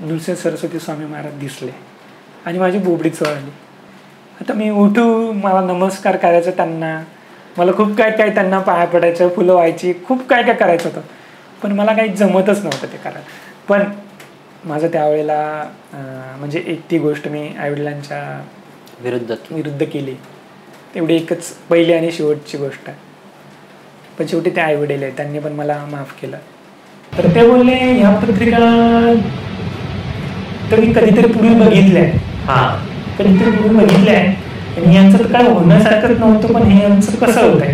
नृसिंह सरस्वती स्वामी महाराज दिसले आणि माझी बोबडी चढली. आता मी उठू, मला नमस्कार करायचं त्यांना, मला खूप काय काय त्यांना पाया पडायचं, फुलं व्हायची, खूप काय काय करायचं होतं, पण मला काही जमतच नव्हतं ते करायला. पण माझं त्यावेळेला म्हणजे एक ती गोष्ट मी आईवडिलांच्या विरुद्ध केली. तेवढी एकच पहिली आणि शेवटची गोष्ट आहे. पण शेवटी ते आईवडील आहे, त्यांनी पण मला माफ केलं. तर ते बोलले ह्या पत्रिका तर मी कधीतरी पूर्वी बघितलंय, कधीतरी पूर्वी बघितलंय आणि यांचं तर काय होण्यासारखंच नव्हतं, पण हे यांचं कसं होत आहे,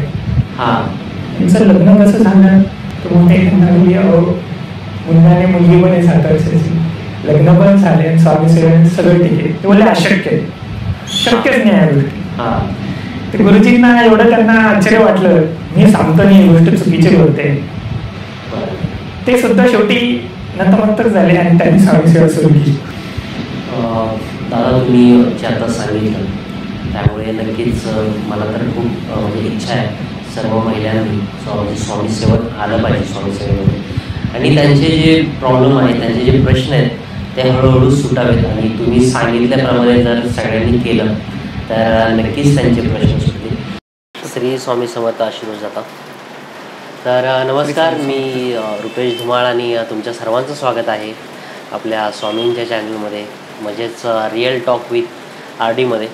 यांचं लग्न कसं झालं, तर मुलाने मुलगी पण आहे 7 वर्षाची, लग्न पण झाले आणि स्वामी सेवेने सगळं ठीक आहे. ते बोलले अशक्य आहे, शक्यच नाही या गोष्टी. तर गुरुजींना एवढं त्यांना आश्चर्य वाटलं, मी सांगतो नाही ही गोष्ट चुकीची बोलते. ते सुद्धा शेवटी नतमस्तक झाले आणि त्यांनी स्वामी सेवा सुरू केली. दादा तुम्ही जे आता सांगितलं त्यामुळे नक्कीच मला तर खूप म्हणजे इच्छा आहे सर्व महिलांनी स्वामी सेवेत आलं पाहिजे, स्वामी सेवेमध्ये, आणि त्यांचे जे प्रॉब्लेम आहेत, त्यांचे जे प्रश्न आहेत ते हळूहळू सुटावेत. आणि तुम्ही सांगितल्याप्रमाणे जर सगळ्यांनी केलं तर नक्कीच त्यांचे प्रश्न सुटतील. श्री स्वामी समर्थ आशीर्वाद जाता. तर नमस्कार, मी रुपेश धुमाळ आणि तुमच्या सर्वांचं स्वागत आहे आपल्या स्वामींच्या चॅनलमध्ये, म्हणजेच रिअल टॉक विथ RDमध्ये.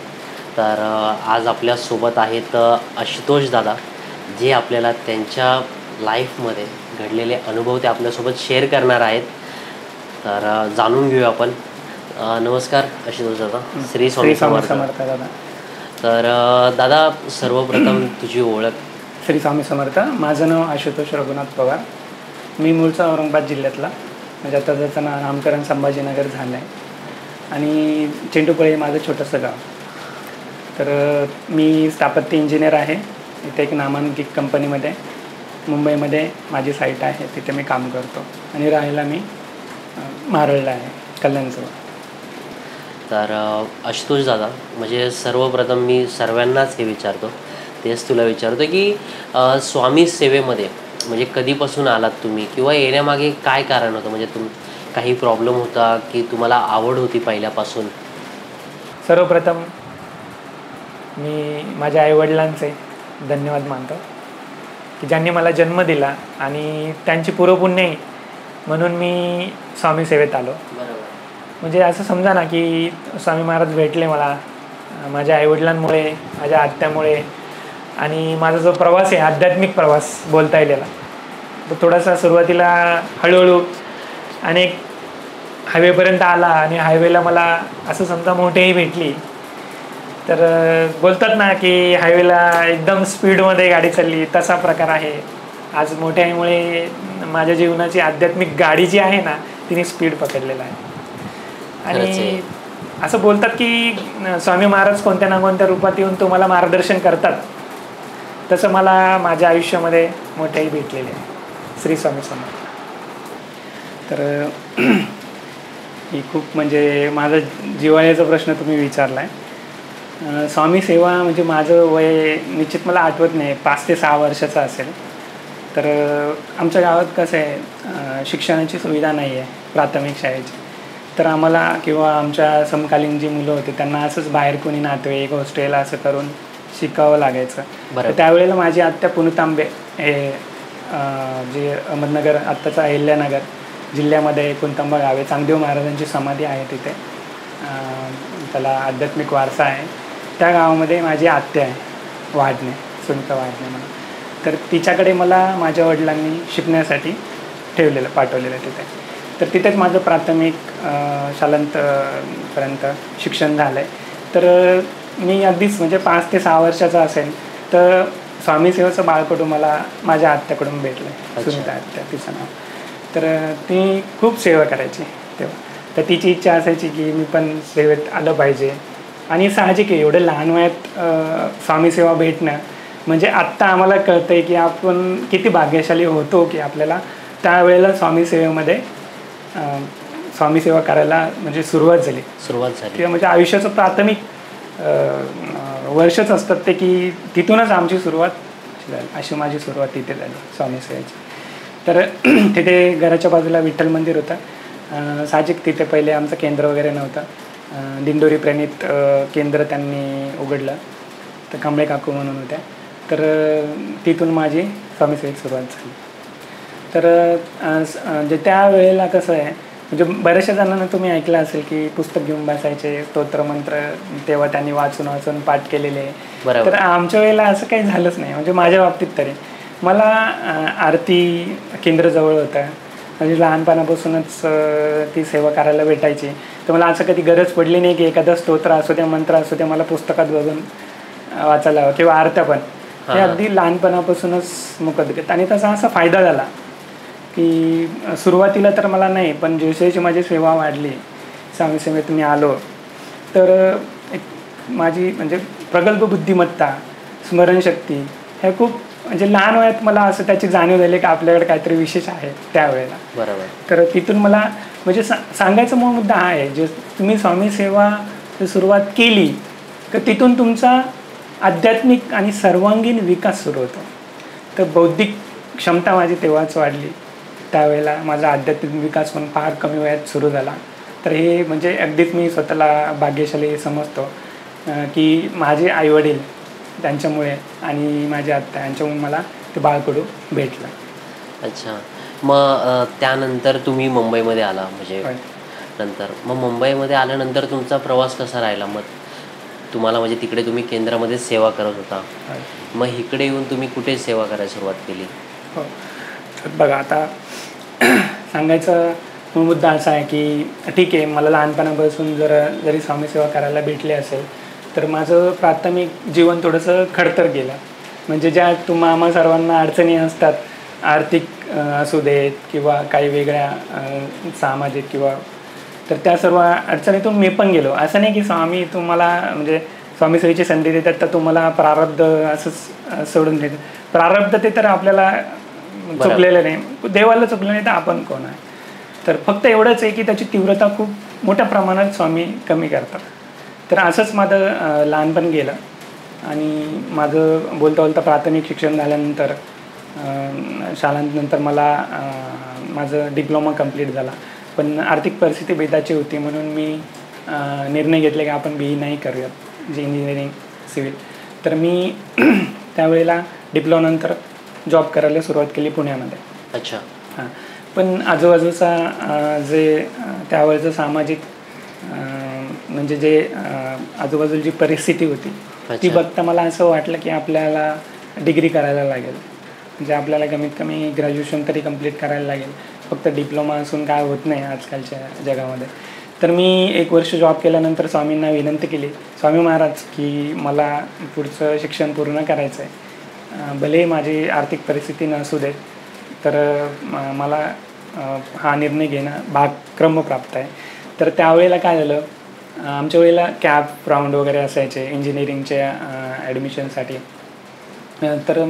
तर आज आपल्यासोबत आहेत आशुतोष दादा, जे आपल्याला त्यांच्या लाईफमध्ये घडलेले अनुभव ते आपल्यासोबत शेअर करणार आहेत. तर जाणून घेऊया आपण. नमस्कार आशुतोष दादा. श्री स्वामी समर्थ दादा. तर दादा, सर्वप्रथम तुझी ओळख. श्री स्वामी समर्थ. माझं नाव आशुतोष रघुनाथ पवार. मी मूळचा औरंगाबाद जिल्ह्यातला, म्हणजे आता त्याचं नामकरण संभाजीनगर झालं आहे आणि चेंडूपळे माझं छोटंसं गाव. तर मी स्थापत्य इंजिनियर आहे. इथे एक नामांकित कंपनीमध्ये मुंबईमध्ये माझी साईट आहे, तिथे मी काम करतो आणि राहायला मी मारळला आहे, कल्याणजवळ. तर आशुतोष दादा, म्हणजे सर्वप्रथम मी सर्वांनाच हे विचारतो, तेच तुला विचारतो की स्वामी सेवेमध्ये म्हणजे कधीपासून आलात तुम्ही, किंवा येण्यामागे काय कारण होतं, म्हणजे काही प्रॉब्लेम होता की तुम्हाला आवड होती पहिल्यापासून? सर्वप्रथम मी माझ्या आईवडिलांचे धन्यवाद मानतो की ज्यांनी मला जन्म दिला आणि त्यांची पुरोपुण्य म्हणून मी स्वामी सेवेत आलो. म्हणजे असं समजा ना की स्वामी महाराज भेटले मला माझ्या आईवडिलांमुळे, माझ्या आत्यामुळे, आणि माझा जो प्रवास आहे आध्यात्मिक प्रवास बोलता येईल, तो थोडासा सुरुवातीला हळूहळू अनेक हायवेपर्यंत आला आणि हायवेला मला असं समजा मोठेही भेटली. तर बोलतात ना की हायवेला एकदम स्पीडमध्ये गाडी चालली, तसा प्रकार आहे. आज मोठ्यामुळे माझ्या जीवनाची आध्यात्मिक गाडी जी आहे ना, तिने स्पीड पकडलेला आहे. आणि असं बोलतात की स्वामी महाराज कोणत्या ना कोणत्या रूपात येऊन तुम्हाला मार्गदर्शन करतात, तसं मला माझ्या आयुष्यामध्ये मोठेही भेटलेले आहे. श्री स्वामी समर्थ. तर ही खूप म्हणजे माझा जिव्हाळ्याचा प्रश्न तुम्ही विचारला आहे. स्वामी सेवा म्हणजे माझं वय निश्चित मला आठवत नाही, 5 ते 6 वर्षाचं असेल. तर आमच्या गावात कसं आहे, शिक्षणाची सुविधा नाही आहे प्राथमिक शाळेची. तर आम्हाला किंवा आमच्या समकालीन जी मुलं होती त्यांना असंच बाहेर कोणी नातेवाईक हॉस्टेल असं करून शिकावं लागायचं. तर त्यावेळेला माझी आत्या पुणतांबे हे जे अहमदनगर आत्ताचा अहिल्यानगर जिल्ह्यामध्ये कुंतांबा गाव आहे, चांगदेव महाराजांची समाधी आहे तिथे, त्याला आध्यात्मिक वारसा आहे. त्या गावामध्ये माझी आत्या आहे, वाढणे, सुनीता वाढणे म्हणून. तर तिच्याकडे मला माझ्या वडिलांनी शिकण्यासाठी पाठवलेलं तिथे. तर तिथेच माझं प्राथमिक शालांतपर्यंत शिक्षण झालं आहे. तर मी अगदीच म्हणजे 5 ते 6 वर्षाचा असेल तर स्वामी सेवेचं बाळकडून मला माझ्या आत्याकडून भेटलं आहे, सुनीता आत्या तिचं नाव. तर ती खूप सेवा करायची तेव्हा. तर तिची इच्छा असायची की मी पण सेवेत आलं पाहिजे. आणि साहजिक आहे, एवढं लहान वयात स्वामी सेवा भेटणं म्हणजे आत्ता आम्हाला कळतं आहे की आपण किती भाग्यशाली होतो की आपल्याला त्यावेळेला स्वामी सेवेमध्ये स्वामी सेवा करायला म्हणजे सुरुवात झाली. किंवा म्हणजे आयुष्याचं प्राथमिक वर्षच असतात ते की तिथूनच आमची सुरुवात झाली. अशी माझी सुरुवात तिथे झाली स्वामी सेवेची. तर तिथे घराच्या बाजूला विठ्ठल मंदिर होतं साहजिक तिथे पहिले आमचं केंद्र वगैरे नव्हतं. दिंडोरी प्रणित केंद्र त्यांनी उघडलं, तर कांबळे काकू म्हणून होत्या. तर तिथून माझी स्वामी सेवेत सुरुवात झाली. तर म्हणजे त्यावेळेला कसं आहे, म्हणजे बऱ्याचशा जणांना तुम्ही ऐकलं असेल की पुस्तक घेऊन बसायचे, स्तोत्रमंत्र तेव्हा त्यांनी वाचून वाचून पाठ केलेले. तर आमच्या वेळेला असं काही झालंच नाही, म्हणजे माझ्या बाबतीत तरी. मला आरती केंद्रजवळ होतं, म्हणजे लहानपणापासूनच ती सेवा करायला भेटायची. तर मला असं कधी गरज पडली नाही की एखादा स्तोत्र असू द्या, मंत्र असू द्या, मला पुस्तकात बघून वाचायला हवं, किंवा आरत्या पण. हे अगदी लहानपणापासूनच मुकदगत. आणि त्याचा असा फायदा झाला की सुरुवातीला तर मला नाही, पण जशी माझी सेवा वाढली, स्वामी सेवेत मी आलो, तर एक माझी म्हणजे प्रगल्भ बुद्धिमत्ता, स्मरणशक्ती हे खूप, म्हणजे लहान वयात मला असं त्याची जाणीव झाली की आपल्याकडे काहीतरी विशेष आहे त्यावेळेला. बरोबर. तर तिथून मला म्हणजे सांगायचा मुद्दा हा आहे, जे तुम्ही स्वामी सेवा सुरुवात केली तर तिथून तुमचा आध्यात्मिक आणि सर्वांगीण विकास सुरू होतो. तर बौद्धिक क्षमता माझी तेव्हाच वाढली. त्यावेळेला माझा आध्यात्मिक विकास पण फार कमी वयात सुरू झाला. तर हे म्हणजे अगदीच मी स्वतःला भाग्यशाली समजतो की माझे आईवडील त्यांच्यामुळे आणि माझी आत्या यांच्यामुळे मला ते बाळकडू भेटलं. अच्छा. मग त्यानंतर तुम्ही मुंबईमध्ये आला, म्हणजे नंतर मग मुंबईमध्ये आल्यानंतर तुमचा प्रवास कसा राहिला? मग तुम्हाला म्हणजे तिकडे तुम्ही केंद्रामध्ये सेवा करत होता, मग इकडे येऊन तुम्ही कुठे सेवा करायला सुरुवात केली? हो, तर बघा आता सांगायचा मुद्दा असा आहे की ठीक आहे, मला लहानपणापासून जरी स्वामी सेवा करायला भेटली असेल, तर माझं प्राथमिक जीवन थोडंसं खडतर गेलं. म्हणजे ज्या आम्हा सर्वांना अडचणी असतात, आर्थिक असू देत किंवा काही वेगळ्या सामाजिक किंवा, तर त्या सर्व अडचणीतून मी पण गेलो. असं नाही की स्वामी तुम्हाला म्हणजे स्वामी सेवेची संधी देतात तर तुम्हाला प्रारब्ध असंच सोडून देतात. प्रारब्ध ते तर आपल्याला चुकलेलं नाही, देवाला चुकलं नाही तर आपण कोण आहे. तर फक्त एवढंच आहे की त्याची तीव्रता खूप मोठ्या प्रमाणात स्वामी कमी करतात. तर असंच माझं लहानपण गेलं. आणि माझं बोलता बोलता प्राथमिक शिक्षण झाल्यानंतर शाळांनंतर मला माझं डिप्लोमा कंप्लीट झाला. पण आर्थिक परिस्थिती बेताची होती, म्हणून मी निर्णय घेतले की आपण BE नाही करूयात, जे इंजिनिअरिंग सिव्हिल. तर मी त्यावेळेला डिप्लोमानंतर जॉब करायला सुरुवात केली पुण्यामध्ये. अच्छा. हां. पण आजूबाजूचा जे त्यावेळेचं सामाजिक म्हणजे जे आजूबाजूची जी परिस्थिती होती ती बघता मला असं वाटलं की आपल्याला डिग्री करायला लागेल, म्हणजे आपल्याला कमीत कमी ग्रॅज्युएशन तरी कंप्लीट करायला लागेल. फक्त डिप्लोमा असून काय होत नाही आजकालच्या जगामध्ये. तर मी 1 वर्ष जॉब केल्यानंतर स्वामींना विनंती केली, स्वामी महाराज की मला पुढचं शिक्षण पूर्ण करायचं आहे, भले माझी आर्थिक परिस्थिती नसू देत, तर मला हा निर्णय घेणं क्रमप्राप्त आहे. तर त्यावेळेला काय झालं, आमच्या वेळेला कॅप राऊंड वगैरे असायचे इंजिनिअरिंगच्या ॲडमिशनसाठी. तर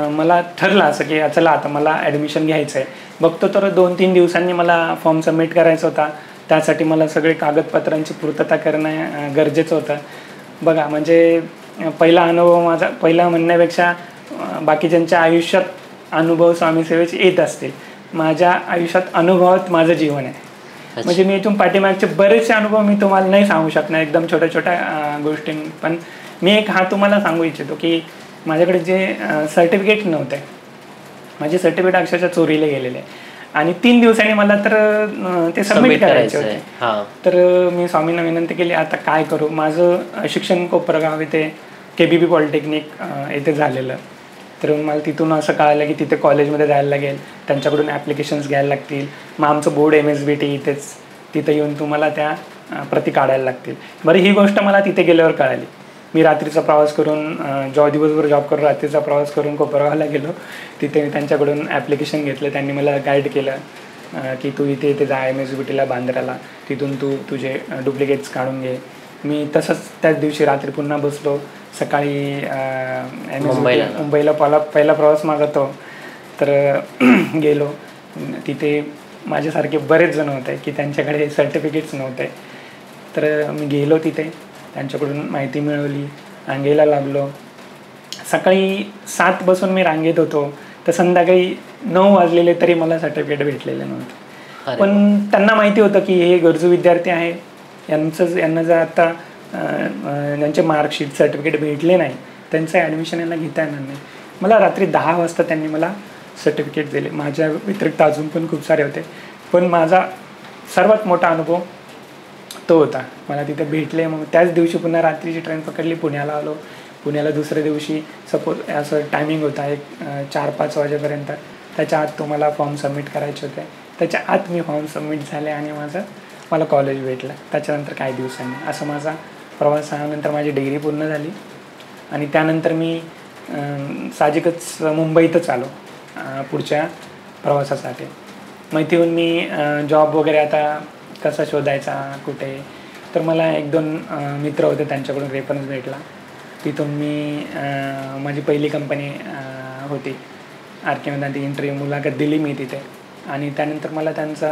मला ठरलं असं की चला आता मला ॲडमिशन घ्यायचं आहे. बघतो तर 2-3 दिवसांनी मला फॉर्म सबमिट करायचा होता. त्यासाठी मला सगळे कागदपत्रांची पूर्तता करणं गरजेचं होतं. बघा म्हणजे पहिला अनुभव माझा, पहिला म्हणण्यापेक्षा बाकीच्यांच्या आयुष्यात अनुभव स्वामी सेवेचे येत असतील, माझ्या आयुष्यात अनुभवात माझं जीवन आहे. म्हणजे मी इथून पाठीमागचे बरेचसे अनुभव मी तुम्हाला नाही सांगू शकणार, एकदम छोट्या छोट्या गोष्टी. पण मी एक तुम्हाला सांगू इच्छितो की माझ्याकडे जे सर्टिफिकेट नव्हते, माझे सर्टिफिकेट अक्षरशः चोरीला गेलेले, आणि 3 दिवसांनी मला तर ते सबमिट करायचे होते. तर मी स्वामींना विनंती केली, आता काय करू. माझं शिक्षण कोपरगाव इथे KBB पॉलिटेक्निक येथे झालेलं. तर मला तिथून असं कळालं की तिथे कॉलेजमध्ये जायला लागेल, त्यांच्याकडून ॲप्लिकेशन्स घ्यायला लागतील. मग आमचं बोर्ड MSBT इथेच, तिथं येऊन तुम्हाला त्या प्रति काढायला लागतील. बरं, ही गोष्ट मला तिथे गेल्यावर कळाली. मी रात्रीचा प्रवास करून दिवसभर जॉब करून रात्रीचा प्रवास करून कोपरगावला गेलो. तिथे मी त्यांच्याकडून ॲप्लिकेशन घेतलं. त्यांनी मला गाईड केलं की तू इथे जा MSBTला बांद्राला, तिथून तू तुझे डुप्लिकेट्स काढून घे. मी तसंच त्याच दिवशी रात्री पुन्हा बसलो. सकाळी मुंबईला पहिला प्रवास माझा तो. तर गेलो. तिथे माझ्यासारखे बरेच जण होते की त्यांच्याकडे सर्टिफिकेट्स नव्हते. तर मी गेलो तिथे, त्यांच्याकडून माहिती मिळवली, रांगेला लागलो. सकाळी 7 बसून मी रांगेत होतो, तर संध्याकाळी 9 वाजलेले तरी मला सर्टिफिकेट भेटलेले नव्हते. पण त्यांना माहिती होतं की हे गरजू विद्यार्थी आहे, यांना जर आता त्यांचे मार्कशीट सर्टिफिकेट भेटले नाही त्यांचं ॲडमिशन यांना घेता येणार नाही. मला रात्री 10 वाजता त्यांनी मला सर्टिफिकेट दिले. माझ्या व्यतिरिक्त अजून पण खूप सारे होते, पण माझा सर्वात मोठा अनुभव तो होता. मला तिथे भेटले. मग त्याच दिवशी पुन्हा रात्रीची ट्रेन पकडली, पुण्याला आलो. पुण्याला दुसऱ्या दिवशी सपोज असं टायमिंग होता एक 4-5 वाजेपर्यंत, त्याच्या आत तुम्हाला फॉर्म सबमिट करायचे होते. त्याच्या आत मी फॉर्म सबमिट झाले आणि मला कॉलेज भेटलं. त्याच्यानंतर काही दिवसांनी असं माझा प्रवास झाल्यानंतर माझी डिग्री पूर्ण झाली आणि त्यानंतर मी साहजिकच मुंबईतच आलो पुढच्या प्रवासासाठी. मग इथून मी जॉब वगैरे आता कसा शोधायचा कुठे, तर मला 1-2 मित्र होते, त्यांच्याकडून रेफरन्स भेटला. तिथून मी माझी पहिली कंपनी होती आरकेमध्ये इंटरव्ह्यू मुलाखत दिली मी तिथे आणि त्यानंतर मला त्यांचा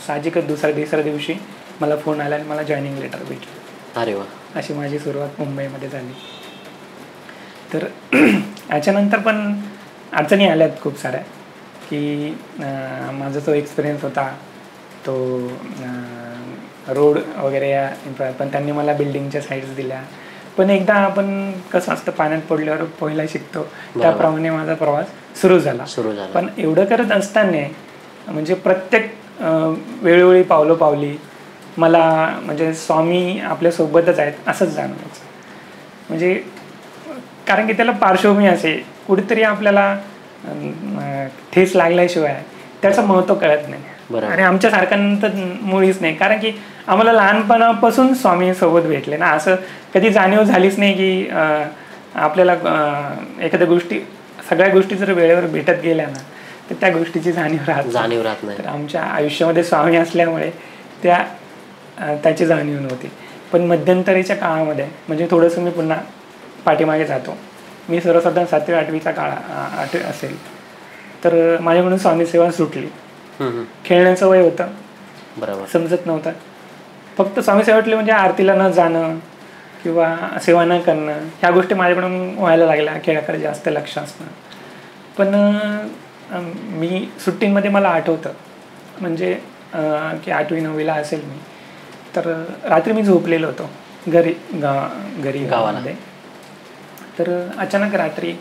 साहजिकच दुसऱ्या दिवशी मला फोन आला आणि मला जॉईनिंग लेटर भेटलं. अरे वा. अशी माझी सुरुवात मुंबईमध्ये झाली. तर याच्यानंतर पण अडचणी आल्यात खूप साऱ्या, की माझा जो एक्सपिरियन्स होता तो रोड वगैरे पण त्यांनी मला बिल्डिंगच्या साईड्स दिल्या. पण एकदा आपण कसं असतं पाण्यात पडल्यावर पोहायला शिकतो, त्याप्रमाणे माझा प्रवास सुरू झाला. पण एवढं करत असताना म्हणजे प्रत्येक वेळोवेळी पावलोपावली मला म्हणजे स्वामी आपल्यासोबतच आहेत असंच जाणवायचं. म्हणजे कारण की त्याला पार्श्वभूमी असे कुठेतरी आपल्याला ठेस लागल्याशिवाय त्याचं महत्त्व कळत नाही. आणि आमच्या सारख्यांना तर मुळीच नाही, कारण की आम्हाला लहानपणापासून स्वामी सोबत भेटले ना, असं कधी जाणीव झालीच नाही की आपल्याला एखाद्या सगळ्या गोष्टी जर वेळेवर भेटत गेल्या ना तर त्या गोष्टीची जाणीव राहत नाही. तर आमच्या आयुष्यामध्ये स्वामी असल्यामुळे त्याची जाणीव नव्हती. पण मध्यंतरीच्या काळामध्ये म्हणजे थोडंसं मी पुन्हा पाठीमागे जातो. मी सर्वसाधारण 7वी-8वीचा काळ असेल तर माझ्याकडून स्वामी सेवा सुटली. खेळण्याचं वय होतं, बरोबर, समजत नव्हतं. फक्त स्वामी सेवेतले म्हणजे आरतीला न जाणं किंवा सेवा न करणं ह्या गोष्टी माझ्याकडून व्हायला लागल्या, खेळाकडे जास्त लक्ष असणं. पण मी सुट्टींमध्ये मला आठवतं म्हणजे की 8वी-9वीला असेल मी, तर रात्री मी झोपलेलो होतो घरी गावामध्ये. तर अचानक रात्री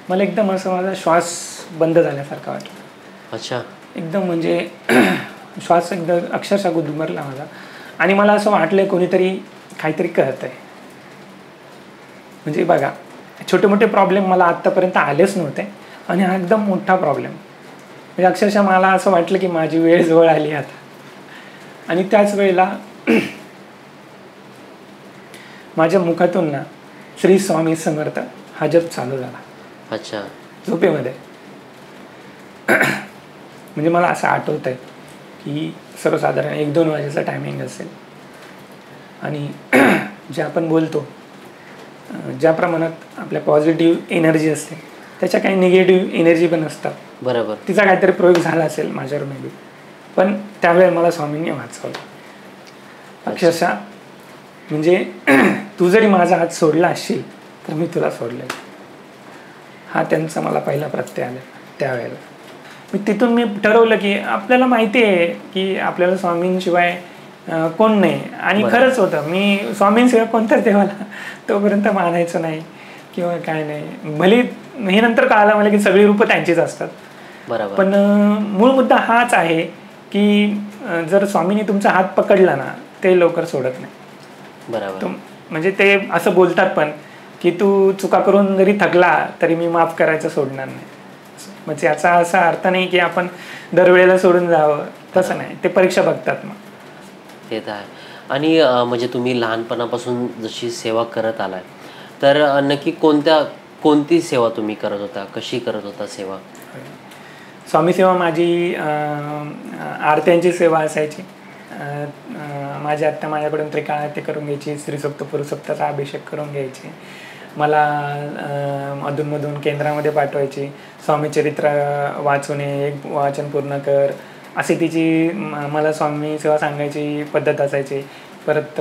मला एकदम असं माझा श्वास बंद झाल्यासारखा वाटला. अच्छा. एकदम म्हणजे श्वास एकदम अक्षरशः गुदमरला माझा आणि मला असं वाटलं कोणीतरी काहीतरी करत आहे. म्हणजे बघा, छोटे मोठे प्रॉब्लेम मला आत्तापर्यंत आलेच नव्हते आणि हा एकदम मोठा प्रॉब्लेम. म्हणजे अक्षरशः मला असं वाटलं की माझी वेळ जवळ आली आता. आणि त्याच वेळेला माझ्या मुखातून ना श्री स्वामी समर्थ हा जप चालू झाला. अच्छा. झोपेमध्ये. म्हणजे मला असं आठवत आहे की सर्वसाधारण 1-2 वाजेचा टायमिंग असेल आणि जे आपण बोलतो ज्या प्रमाणात आपल्या पॉझिटिव्ह एनर्जी असते त्याच्या काही निगेटिव्ह एनर्जी पण असतात. बरोबर. तिचा काहीतरी प्रयोग झाला असेल माझ्यावर मे बी. पण त्यावेळेला मला स्वामींनी वाचवलं अक्षरशः. म्हणजे तू जरी माझा हात सोडला असशील तर मी तुला सोडले, हा त्यांचा मला पहिला प्रत्यय आला त्यावेळेला. तिथून मी ठरवलं की आपल्याला माहिती आहे की आपल्याला स्वामींशिवाय कोण नाही. आणि खरंच होतं, मी स्वामींशिवाय कोणत्याच देवाला तोपर्यंत मानायचं नाही किंवा काय नाही. भले हे नंतर कळालं मला की सगळी रूपं त्यांचीच असतात. बरोबर. पण मूळ मुद्दा हाच आहे की जर स्वामींनी तुमचा हात पकडला ना ते लवकर सोडत नाही. बरोबर. म्हणजे ते असं बोलतात पण की तू चुका करून जरी थकला तरी मी माफ करायचं सोडणार नाही. म्हणजे याचा असा अर्थ नाही की आपण दरवेळेला सोडून जावं, तसं नाही. ते परीक्षा बघतात मग. ते तर आहे. आणि म्हणजे तुम्ही लहानपणापासून जशी सेवा करत आलाय तर नक्की कोणती सेवा तुम्ही करत होता, कशी करत होता सेवा? स्वामी सेवा माझी आरत्यांची सेवा असायची. माझी आत्या माझ्याकडून त्रिकाळ आरती करून घ्यायची, श्रीसुक्त पुरुषोक्ताचा अभिषेक करून घ्यायची. मला अधूनमधून केंद्रामध्ये पाठवायची. स्वामीचरित्र वाचून एक वाचन पूर्ण कर अशी तिची मला स्वामी सेवा सांगायची पद्धत असायची. परत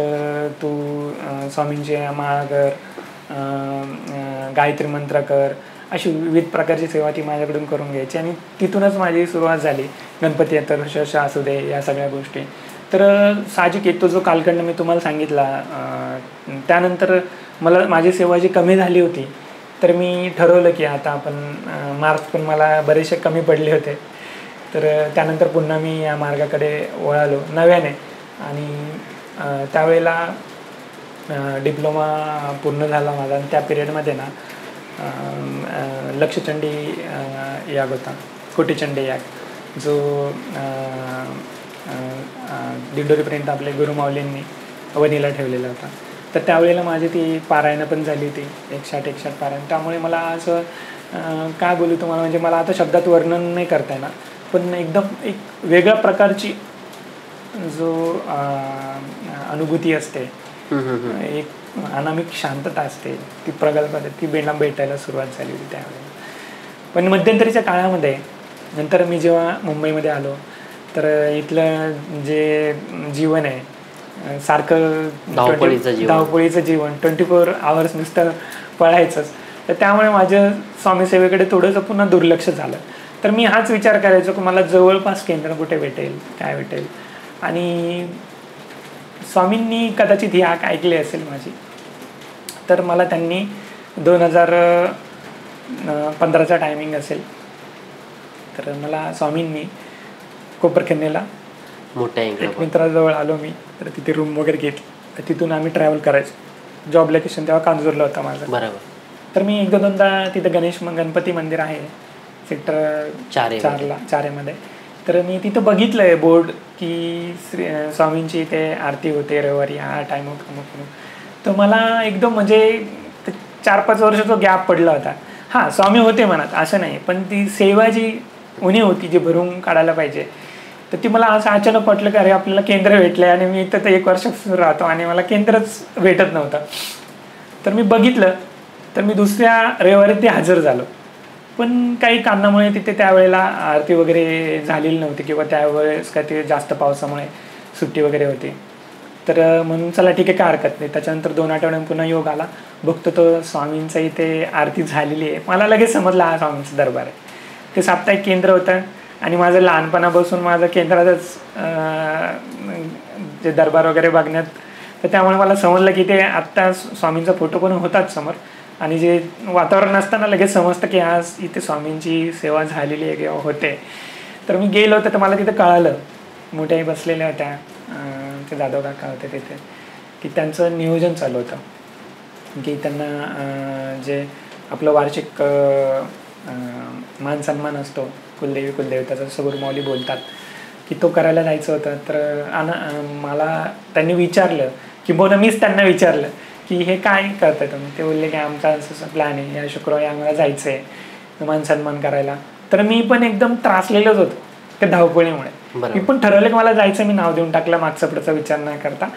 तू स्वामींची माळ कर, गायत्री मंत्र कर, अशी विविध प्रकारची सेवा ती माझ्याकडून करून घ्यायची. आणि तिथूनच माझी सुरुवात झाली गणपती येतात असू दे, या सगळ्या गोष्टी. तर साहजिक आहे तो जो कालखंड मी तुम्हाला सांगितला, त्यानंतर मला माझी सेवा जी कमी झाली होती, तर मी ठरवलं की आता आपण मार्क्स पण मला बरेचसे कमी पडले होते. तर त्यानंतर पुन्हा मी या मार्गाकडे वळालो नव्याने. आणि त्यावेळेला डिप्लोमा पूर्ण झाला माझा. आणि त्या पिरियडमध्ये ना लक्षचंडी याग होता, कोटीचंडी याग, जो दिंडोरीपर्यंत आपले गुरुमाऊलींनी वणीला ठेवलेला होता. तर त्यावेळेला माझी ती पारायणं पण झाली होती, 160 पारायण. त्यामुळे मला असं काय बोलू तुम्हाला, म्हणजे मला आता शब्दात वर्णन नाही करता येणार, पण एकदम एक वेगळ्या प्रकारची जो अनुभूती असते, एक अनामिक शांतता असते, ती प्रगल्भ ती भेटायला सुरुवात झाली होती त्यावेळेला. पण मध्यंतरीच्या काळामध्ये नंतर मी जेव्हा मुंबईमध्ये आलो, तर इथलं जे जीवन आहे सारखं धावपळीचं जीवन, 24 आवर्स नुसतं पळायचंच. तर त्यामुळे माझं स्वामीसेवेकडे थोडंसं पुन्हा दुर्लक्ष झालं. तर मी हाच विचार करायचो की मला जवळपास केंद्र कुठे भेटेल, काय भेटेल. आणि स्वामींनी कदाचित ही हाक ऐकली असेल माझी. तर मला त्यांनी 2015चा टायमिंग असेल, तर मला स्वामींनी कोपरखन्नेला मोठ्या एक मित्राजवळ आलो मी. तर तिथे रूम वगैरे घेतली. तर तिथून आम्ही ट्रॅव्हल करायचो. जॉब लोकेशन तेव्हा कांजूरला होता माझा. बरोबर. तर मी 1-2दा तिथं गणपती मंदिर आहे सेक्टर 4 तर मी तिथं बघितलं आहे बोर्ड की स्वामींची इथे आरती होते रविवारी हा टाईम होतो. तर मला एकदम म्हणजे 4-5 वर्ष तो गॅप पडला होता. हां, स्वामी होते मनात, असं नाही, पण ती सेवा जी उणीव होती, जी भरून काढायला पाहिजे, तर ती मला असं अचानक वाटलं की अरे आपल्याला केंद्र भेटलं आहे. आणि मी इथं 1 वर्षापासून राहतो आणि मला केंद्रच भेटत नव्हतं. तर मी बघितलं, तर मी दुसऱ्या रविवारी ते हजर झालो. पण काही कारणामुळे तिथे त्यावेळेला आरती वगैरे झालेली नव्हती, किंवा त्यावेळेस काय ते जास्त पावसामुळे सुट्टी वगैरे होती. तर म्हणून चला ठीक आहे, काय हरकत नाही. त्याच्यानंतर 2 आठवड्यांनी पुन्हा योग आला. बघतो तो स्वामींचा इथे आरती झालेली आहे. मला लगेच समजलं हा स्वामींचा दरबार आहे. ते साप्ताहिक केंद्र होतं आणि माझं लहानपणापासून माझं केंद्रातच जे दरबार वगैरे बघण्यात, तर त्यामुळे मला समजलं की ते आत्ता स्वामींचा फोटो पण होताच समोर. आणि जे वातावरण असताना लगेच समजतं की आज इथे स्वामींची सेवा झालेली आहे किंवा होते. तर मी गेलो होतं, तर मला तिथं कळालं, मोठ्याही बसलेल्या होत्या, ते जाधव काका होते तिथे, की त्यांचं नियोजन चालू होतं की त्यांना जे आपलं वार्षिक मान सन्मान असतो कुलदेवी कुलदेवताचा, जसं गुरुमाऊली बोलतात, की तो करायला जायचं होतं. तर मला त्यांनी विचारलं, किंबहुना मीच त्यांना विचारलं की हे काय करताय तुम्ही. ते बोलले की आमचा असं प्लॅन आहे, या शुक्रवारी आम्हाला जायचं आहे मान सन्मान करायला. तर मी पण एकदम त्रासलेलोच होतो त्या धावपळीमुळे. मी पण ठरवलं की मला जायचं. मी नाव देऊन टाकलं मागचा पुढचा विचार न करता.